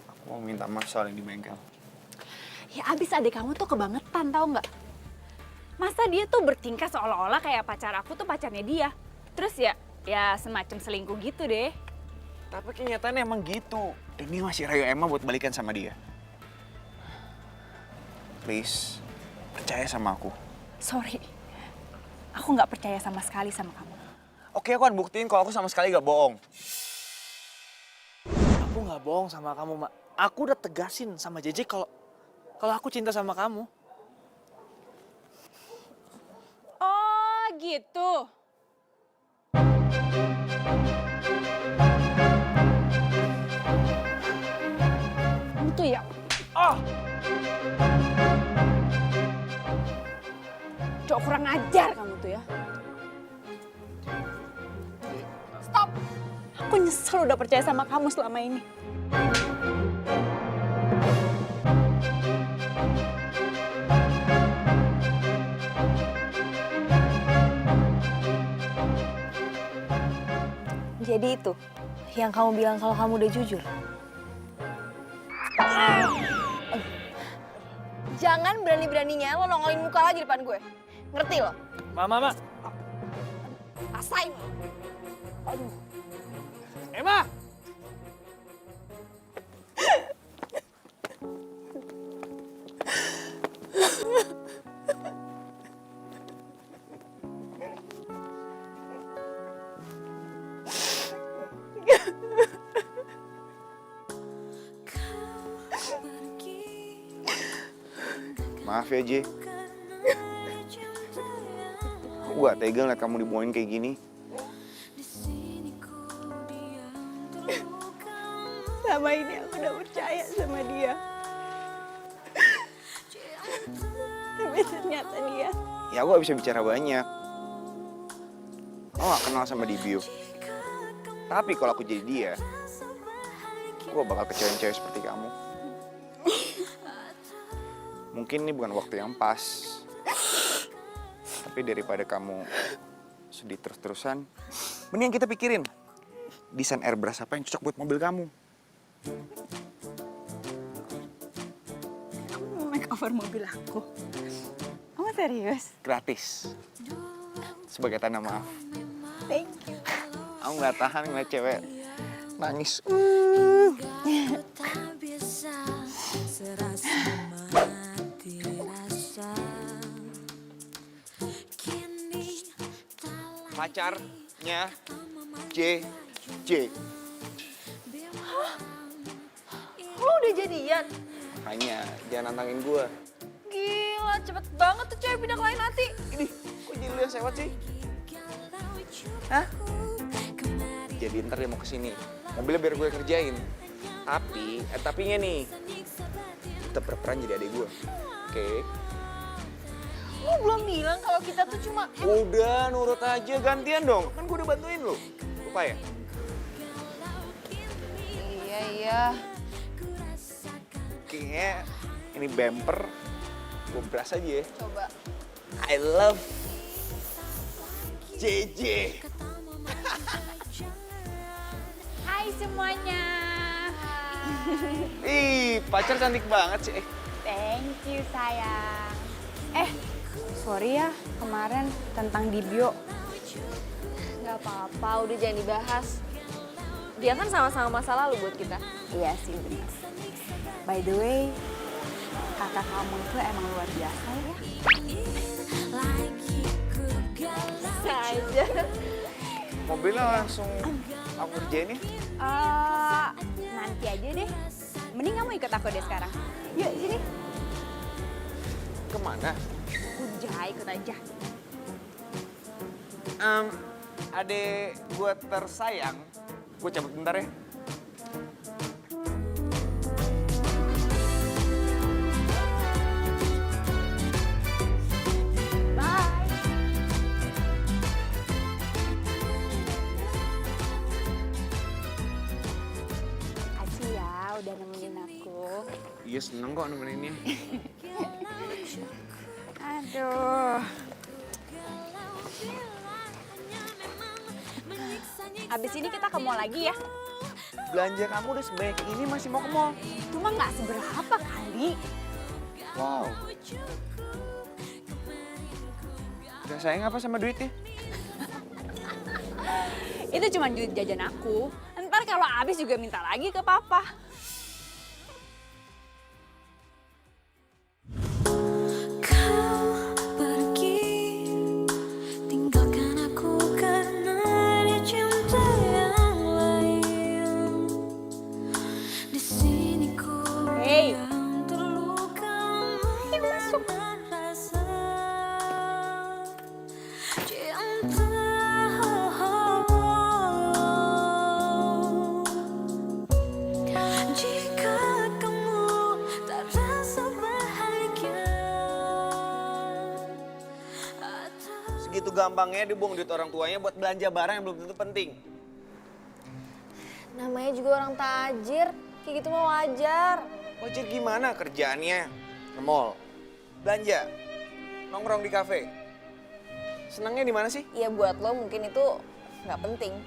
aku mau minta maaf soal yang di bengkel. Ya abis adik kamu tuh kebangetan tau nggak? Masa dia tuh bertingkah seolah-olah kayak pacar aku tuh pacarnya dia. Terus ya semacam selingkuh gitu deh. Tapi kenyataannya emang gitu. Dan dia masih rayu Emma buat balikan sama dia. Please, percaya sama aku. Sorry, aku nggak percaya sama sekali sama kamu. Oke, aku akan buktiin kalau aku sama sekali gak bohong. Aku gak bohong sama kamu, Mak. Aku udah tegasin sama JJ kalau aku cinta sama kamu. Oh gitu. Kamu tuh ya. Oh, Cok kurang ajar kamu tuh ya. Stop. Aku nyesel udah percaya sama kamu selama ini. Jadi itu yang kamu bilang kalau kamu udah jujur. Jangan berani-beraninya lo nongolin muka lagi depan gue. Ngerti lo? Mama. Rasain. Emma! Maaf ya, Ji. Aku gak tega ngeliat kamu dibawain kayak gini. Selama ini aku udah percaya sama dia. Tapi ternyata dia. Ya aku gak bisa bicara banyak. Aku gak kenal sama Dibio. Tapi kalau aku jadi dia, aku bakal kecewain cewek seperti kamu. Mungkin ini bukan waktu yang pas. Tapi daripada kamu sedih terus-terusan, mending kita pikirin desain airbrush apa yang cocok buat mobil kamu. Kamu mau make over mobil aku? Kamu serius? Gratis. Sebagai tanda maaf. Thank you. Aku nggak tahan ngeliat cewek nangis. Tak bisa serasa mati rasa. Kini tak Pacarnya JJ. Lo udah jadian? Makanya jangan nantangin gue. Gila, cepet banget tuh cewek pindah ke lain hati. Ini, kok jadi lu yang sewot sih? Hah? Jadi ntar dia mau kesini. Mobilnya biar gue kerjain. Tapi, tapinya nih. Tetap berperan jadi adik gue. Oke? Lo belum bilang kalau kita tuh cuma... Udah, nurut aja. Gantian dong. Kan gue udah bantuin lu. Lupa ya? Iya. Kayaknya ini bumper. Gue beras aja ya. Coba. I love JJ. Hai semuanya. Ih, pacar cantik banget sih. Thank you sayang. Sorry ya kemarin tentang Dibio. Gak apa-apa, udah jangan dibahas. Dia kan sama-sama masa lalu buat kita. Iya sih bener. By the way, kakak kamu itu emang luar biasa ya. Bisa aja. Mobilnya langsung aku kerjain ya. Nanti aja deh. Mending kamu ikut aku deh sekarang. Yuk sini. Kemana? Udah ikut aja. Adek gue tersayang, gue cabut bentar ya. Bye. Aci ya udah nemenin aku. Iya seneng kok nemeninnya. Aduh. Habis ini kita ke mall lagi ya. Belanja kamu udah sebanyak ini masih mau ke mall? Cuma nggak seberapa kali. Wow. Udah sayang apa sama duitnya? Itu cuma duit jajan aku. Ntar kalau habis juga minta lagi ke papa. Kau pergi, tinggalkan aku karena ada cinta yang lain. Di sini ku Hey. yang terluka merasa cinta. Jika kamu tak rasa bahagia atau Segitu gampangnya dia buang duit orang tuanya buat belanja barang yang belum tentu penting. Namanya juga orang tajir. Kayak gitu mah wajar. Wajar gimana kerjaannya? Ke mall, belanja, nongkrong di kafe. Senangnya di mana sih? Ya buat lo mungkin itu nggak penting.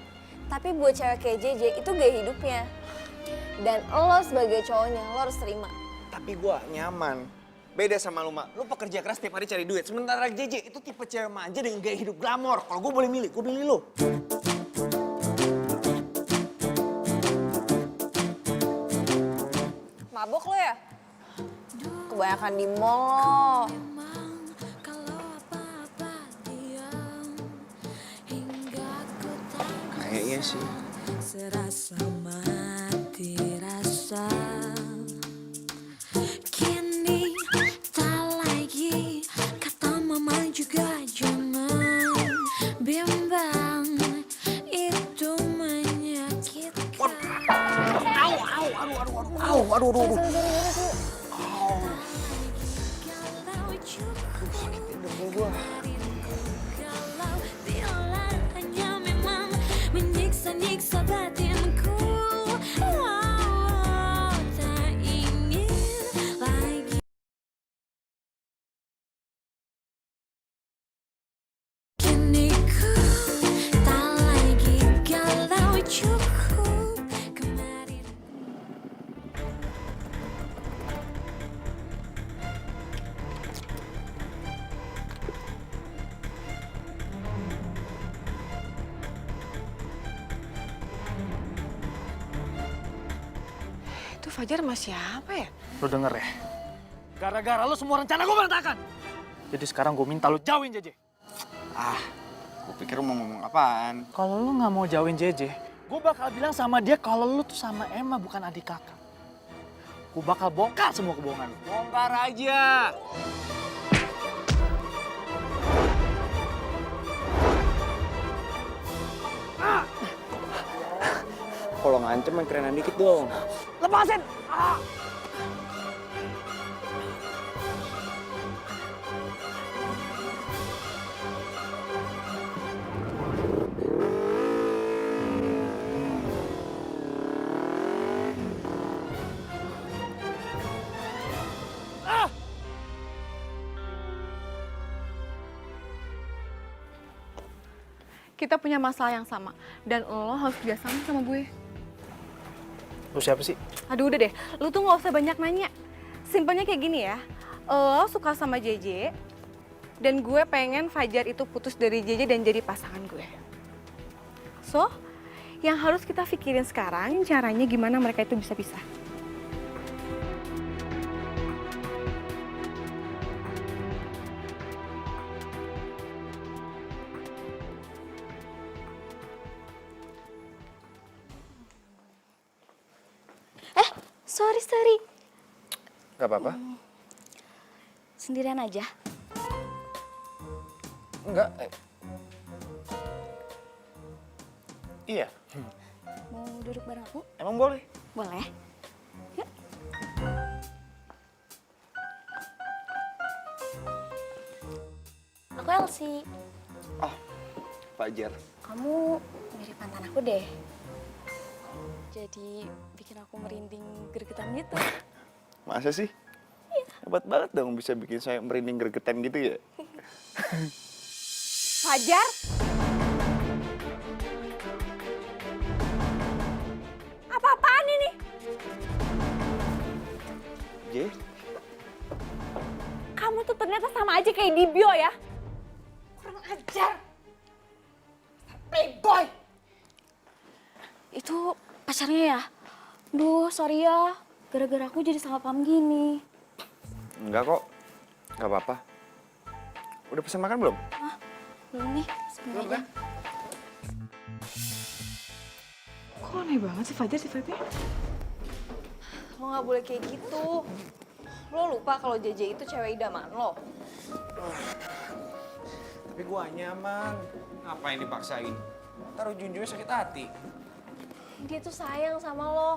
Tapi buat cewek kayak JJ itu gaya hidupnya. Dan lo sebagai cowoknya, lo harus terima. Tapi gua nyaman. Beda sama lu, Mak. Lu pekerja keras tiap hari cari duit. Sementara JJ itu tipe cewek manja dengan gaya hidup glamor. Kalau gue boleh milih, gue pilih lu. Mabok lo ya? Kebanyakan di mall lo. kalau apa-apa diam hingga ku tak Kayaknya sih. serasa mati rasa. Kini tak lagi kata mama juga jangan. Sakitin dengkul gua. Kalau bilar hanya memang menyiksa-nyiksa batinku. Tak ingin lagi. Kini ku tak lagi galau, cukup kemarin. Itu Fajar sama siapa ya? Lu denger ya? Gara-gara lu semua rencana gue berantakan. Jadi sekarang gue minta lu jauhin JJ. Ah, gue pikir lu mau ngomong apaan. Kalau lu nggak mau jauhin JJ, gue bakal bilang sama dia kalau lu tuh sama Emma bukan adik kakak. Gue bakal bongkar semua kebohongan lu. Bongkar aja. Kalau ngancem yang kerenan dikit dong. Lepasin! Ah! Kita punya masalah yang sama. Dan lo harus kerjasama sama gue. Lu siapa sih? Aduh udah deh, lu tuh gak usah banyak nanya. Simpelnya kayak gini ya, lo suka sama JJ, dan gue pengen Fajar itu putus dari JJ dan jadi pasangan gue. So, yang harus kita pikirin sekarang caranya gimana mereka itu bisa pisah. Sorry. Gak apa-apa. Sendirian aja. Enggak. Iya. Mau duduk bareng aku? Emang boleh? Boleh. Yuk. Aku Elsie. Oh, Fajar. Kamu mirip mantan aku deh. Jadi bikin aku merinding gregetan gitu. Masa sih? Hebat banget dong bisa bikin saya merinding gregetan gitu ya. Fajar? Apa-apaan ini? J? Kamu tuh ternyata sama aja kayak Dibio ya? Kurang ajar. Playboy. Itu pacarnya ya? Duh, sorry ya. Gara-gara aku jadi salah paham gini. Enggak kok. Gak apa-apa. Udah pesan makan belum? Belum nih, sebentar aja. Kok aneh banget sih Fajar si vibe-nya? Lo nggak boleh kayak gitu. Lo lupa kalau JJ itu cewek idaman lo. Tapi gua nyaman. Ngapain dipaksain? Ntar ujung-ujungnya sakit hati. Dia tuh sayang sama lo.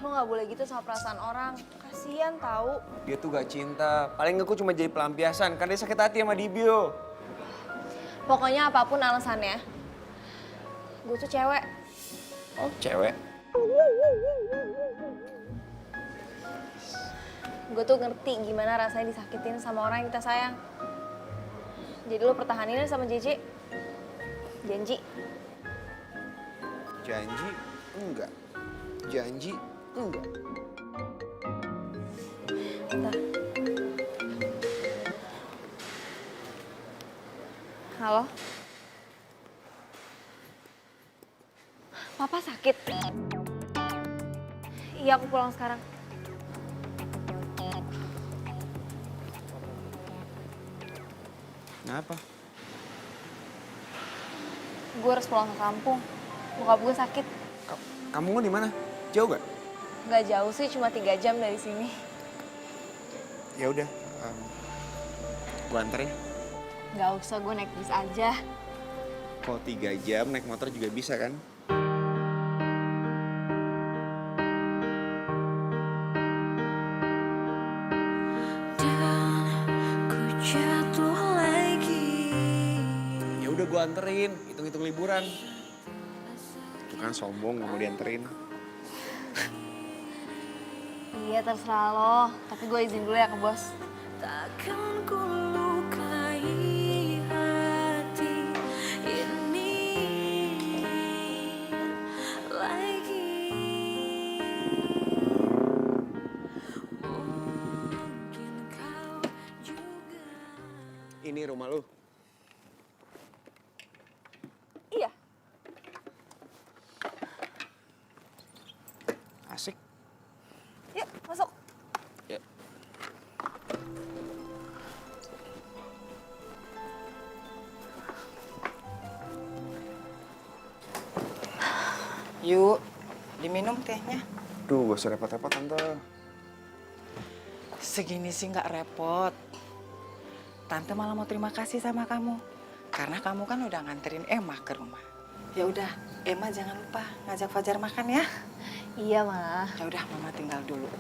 Lo nggak boleh gitu sama perasaan orang. Kasian tahu. Dia tuh gak cinta. Paling aku cuma jadi pelampiasan. Kan dia sakit hati sama Dibio. Pokoknya apapun alasannya, gue tuh cewek. Oh, cewek? Gue tuh ngerti gimana rasanya disakitin sama orang yang kita sayang. Jadi lo pertahanin aja sama JJ. Janji. Janji? Enggak. Janji? Enggak. Bentar. Halo? Papa sakit? Iya, aku pulang sekarang. Kenapa? Gue harus pulang ke kampung. Bokap gue sakit. Kamu di mana? Jauh gak? Gak jauh sih, cuma 3 jam dari sini. Ya udah. Gua anterin. Gak usah, gue naik bis aja. Kalau 3 jam naik motor juga bisa kan? anterin, hitung-hitung liburan. Itu kan sombong nggak mau dianterin. Iya terserah lo, tapi gue izin dulu ya ke bos. Takkan ku lukai hati ini lagi. Mungkin kau juga. Ini rumah lu. Iya. Asik. Yuk masuk. Ya. Yuk, diminum tehnya. Duh, gak usah repot-repot tante. Segini sih nggak repot. Tante malah mau terima kasih sama kamu. Karena kamu kan udah nganterin Emma ke rumah. Ya udah, Emma jangan lupa ngajak Fajar makan ya. Iya mah. Ya udah, Mama tinggal dulu.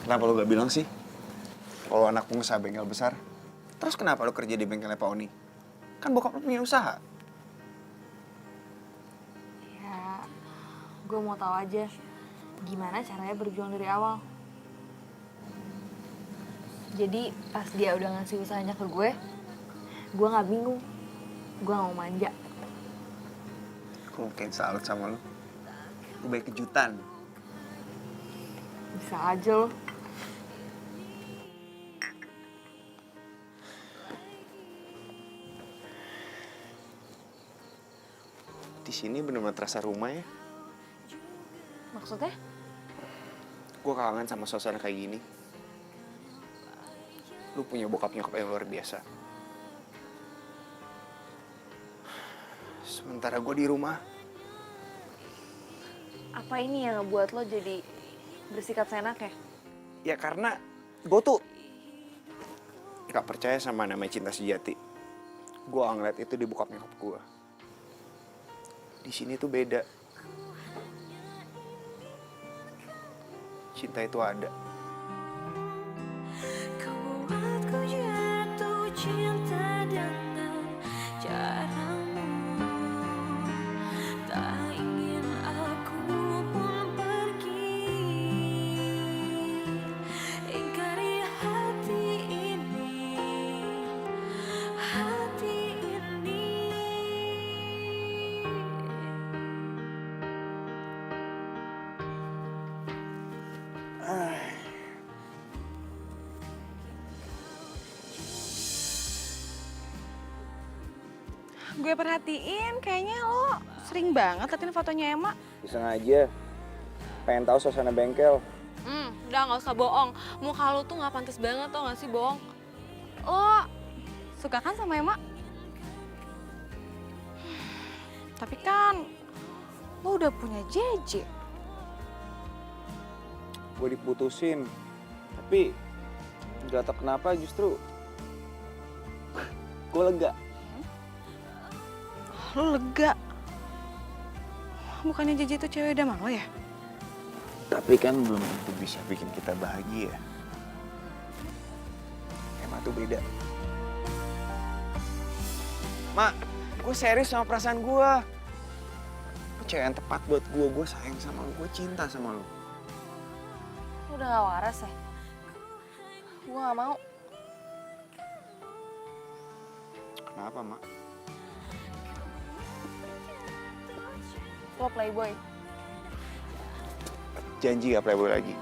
Kenapa lu gak bilang sih? Kalau anak pengusaha bengkel besar, terus kenapa lu kerja di bengkelnya Pak Oni? Kan bokap lu punya usaha. Ya, gue mau tahu aja gimana caranya berjuang dari awal. Jadi pas dia udah ngasih usahanya ke gue nggak bingung. Gue nggak mau manja. Gue mungkin salut sama lu. Lu baik kejutan. Bisa aja lo. Di sini bener-bener terasa rumah ya. Maksudnya? Gue kangen sama suasana kayak gini. Lu punya bokap nyokap yang luar biasa. Sementara gue di rumah, Apa ini yang ngebuat lo jadi bersikap seenaknya? ya karena gue tuh gak percaya sama namanya cinta sejati. Gue ngeliat itu di bokap nyokap gue. Di sini tuh beda. Cinta itu ada. Kau buatku jatuh cinta dengan caramu. Tak ingin aku pun pergi. Ingkari hati ini, hati ini. Gue perhatiin kayaknya lo sering banget liatin fotonya Emma. Sengaja. Pengen tahu suasana bengkel. Udah nggak usah bohong. Muka lu tuh nggak pantas banget tau nggak sih bohong. Lo suka kan sama Emma? Tapi kan lo udah punya JJ. Gue diputusin. Tapi gak tau kenapa justru gue lega. Lo lega. Bukannya JJ itu cewek idaman lo ya? Tapi kan belum tentu bisa bikin kita bahagia. Emma tuh beda. Mak, gue serius sama perasaan gue. Lu cewek yang tepat buat gue. Gue sayang sama lu, gue cinta sama lu. Lo udah gak waras ya? Gue gak mau. Kenapa, Mak? Lo playboy. Janji gak playboy lagi.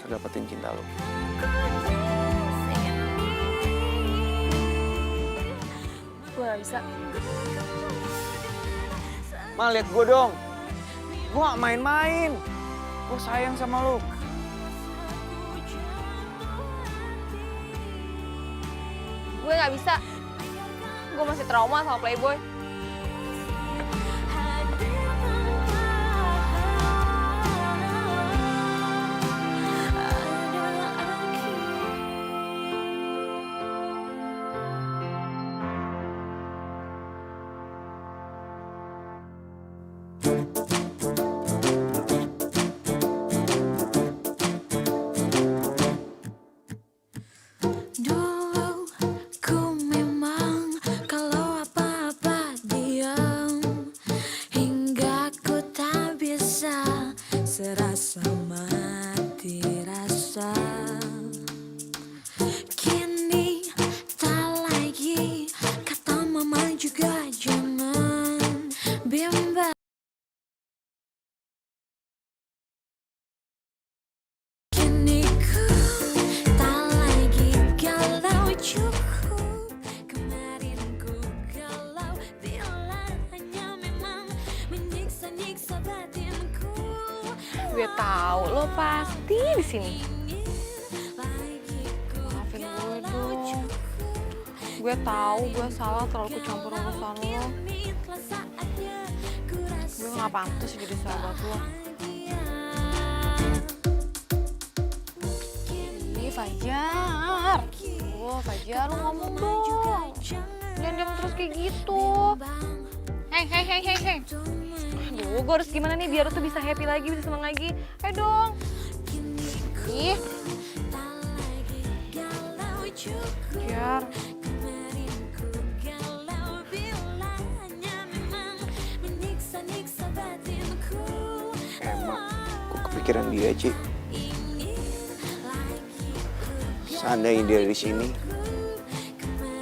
Saya dapetin cinta lu. Gue gak bisa. Ma, lihat gue dong. Gue gak main-main. Gue sayang sama lu. Gue gak bisa. Gue masih trauma sama playboy. Gue tahu lo pasti di sini. Maafin gue dong. Gue tahu gue salah terlalu campur urusan lo. Gue nggak pantas jadi sahabat lo. Ini Fajar. Fajar, lo ngomong dong. Jangan diam terus kayak gitu. Hei. Aduh, gue harus gimana nih biar lo tuh bisa happy lagi, bisa seneng lagi. Ayo dong. Ih. Fajar. Emang, kok kepikiran dia, Ci? Seandainya dia di sini,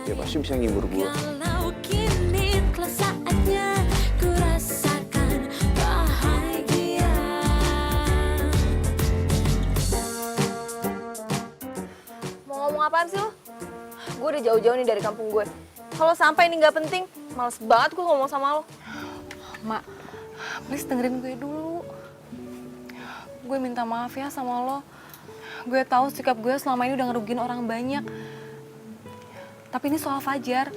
dia pasti bisa ngibur gue. Kalau kini telah saatnya ku rasakan bahagia. Mau ngomong apaan sih lo? Gue udah jauh-jauh nih dari kampung gue. Kalau sampai ini nggak penting, males banget gue ngomong sama lo. Mak, please dengerin gue dulu. Gue minta maaf ya sama lo. Gue tahu sikap gue selama ini udah ngerugiin orang banyak. Tapi ini soal Fajar.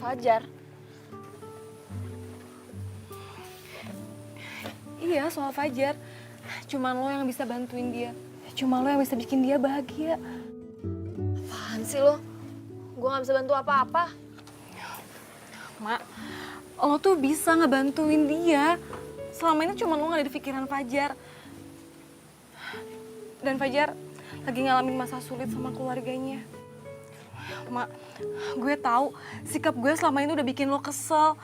Fajar? Iya, soal Fajar. Cuman lo yang bisa bantuin dia. Cuma lo yang bisa bikin dia bahagia. Apaan sih lo? Gue gak bisa bantu apa-apa. Mak, lo tuh bisa ngebantuin dia. Selama ini cuma lo gak ada di pikiran Fajar. Dan Fajar lagi ngalamin masa sulit sama keluarganya. Mak, gue tahu sikap gue selama ini udah bikin lo kesel.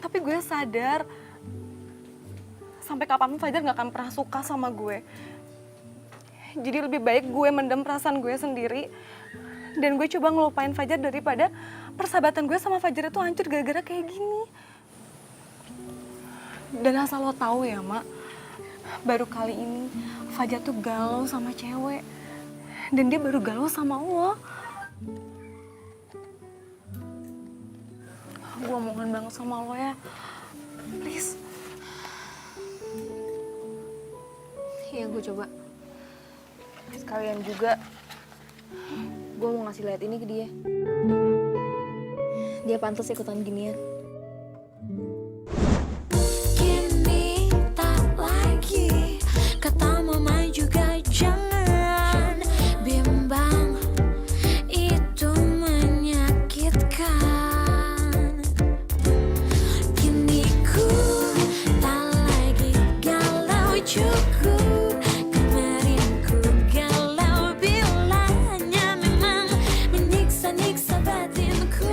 Tapi gue sadar, sampai kapanpun Fajar gak akan pernah suka sama gue. Jadi lebih baik gue mendem perasaan gue sendiri. Dan gue coba ngelupain Fajar daripada persahabatan gue sama Fajar itu hancur gara-gara kayak gini. Dan asal lo tahu ya, Mak, baru kali ini Fajar tuh galau sama cewek. Dan dia baru galau sama lo. Gue mohon banget sama lo ya. Please. Iya, gue coba. Sekalian juga, gue mau ngasih lihat ini ke dia. Dia pantas ikutan ginian. Kini tak lagi kata mama juga jangan bimbang, itu menyakitkan. Kini ku tak lagi galau cukup. Kemarin ku galau bila hanya memang menyiksa-nyiksa batinku.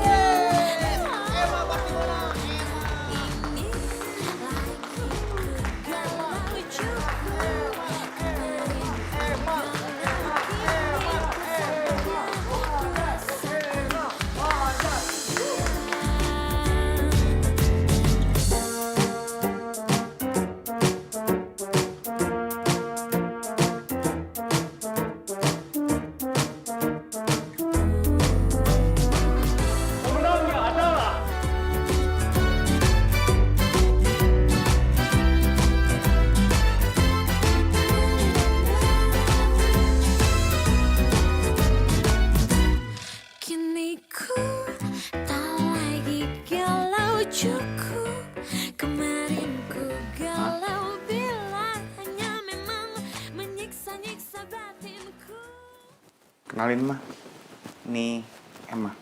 Kini ku tak lagi galau cukup. Kemarin ku galau bila hanya memang menyiksa-nyiksa batinku. Kenalin, Ma. Nih, Emma.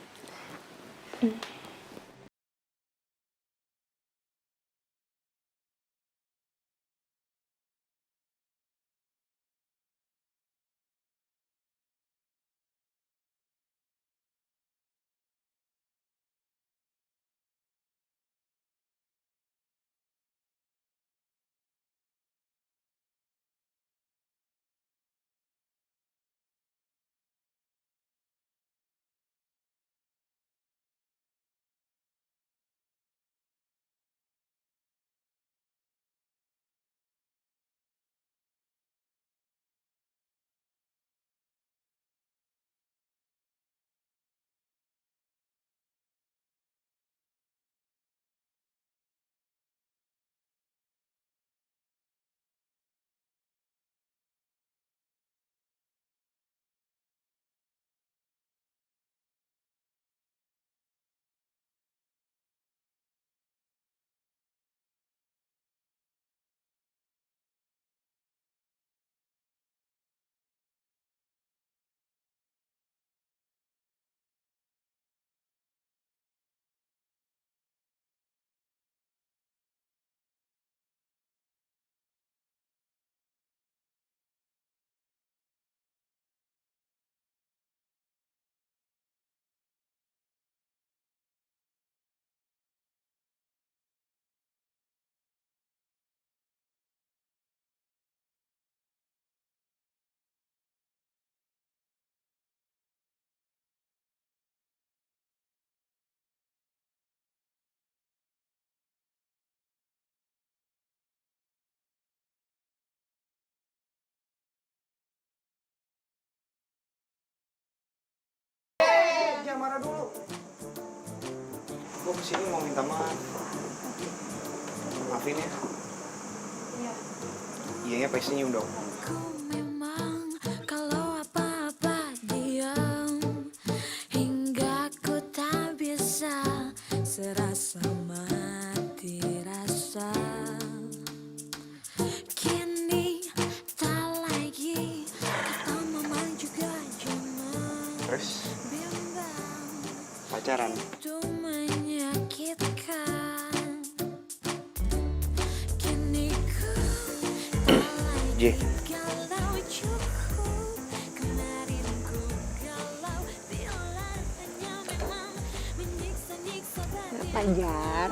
marah dulu. Gue kesini mau minta maaf. Maafin ya. Iya. Iyanya pakai senyum dong. Ku memang kalau apa-apa diam, hingga ku tak bisa serasa mati rasa. Kini tak lagi kata mama juga jangan Terus bimbang, pacaran. itu menyakitkan. Kini ku tak J, galau cukup, kemarin ku galau bila hanya memang menyiksa-nyiksa batin. Fajar,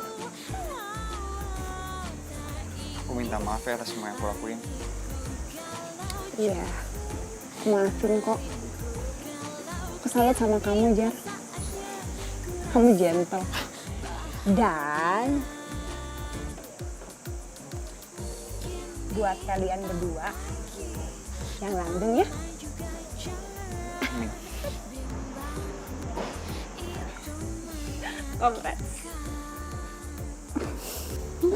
aku minta maaf ya atas semua yang aku lakuin. iya, aku maafin kok. Aku salut sama kamu, Jar. Kamu gentle. Dan buat kalian berdua yang langgeng ya. Amin. Congrats.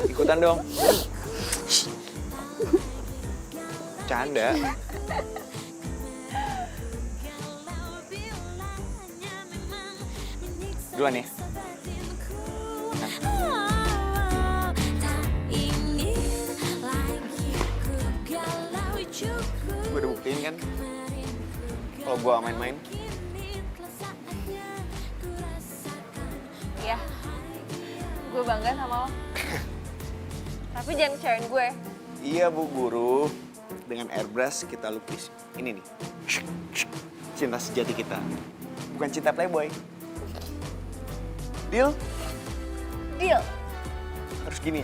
Ikutan dong. Canda. Duluan ya. Tak ingin lagi ku galau cukup. Gue udah buktiin kan kalau gue main-main. Iya. Gue bangga sama lo. Tapi jangan kecewain gue. Iya Bu Guru, dengan airbrush kita lukis ini nih, cinta sejati kita, bukan cinta playboy. Deal? Deal. Harus gini,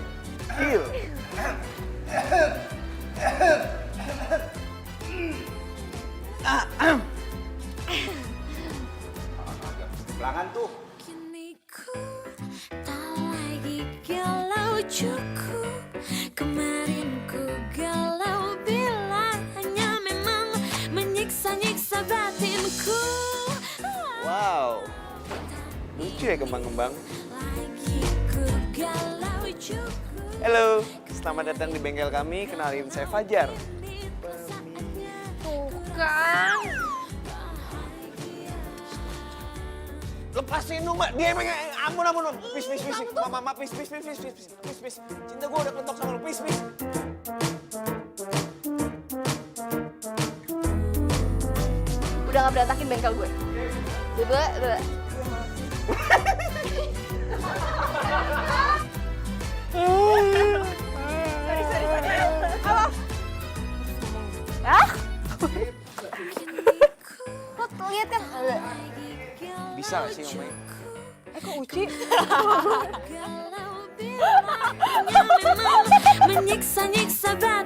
deal. Pelangan tuh. Kini ku tak lagi galau cukup, kemarin ku galau bila hanya memang menyiksa-nyiksa batinku. Wow, lucu ya kembang-kembang. Lagi ku galau cukup. Halo, selamat datang di bengkel kami. Kenalin, saya Fajar. Tuh kan. Lepasin dong, Mbak. Dia emang ampun. Please. Mama, please. Cinta gue udah ketok sama lu, please. Udah gak berantakin bengkel gue. Dua. Sorry. Halo. Ah? Lo lihat kan? Bisa gak sih ngomongin? Kok Uci? Galau bila hanya memang menyiksa-nyiksa batinku.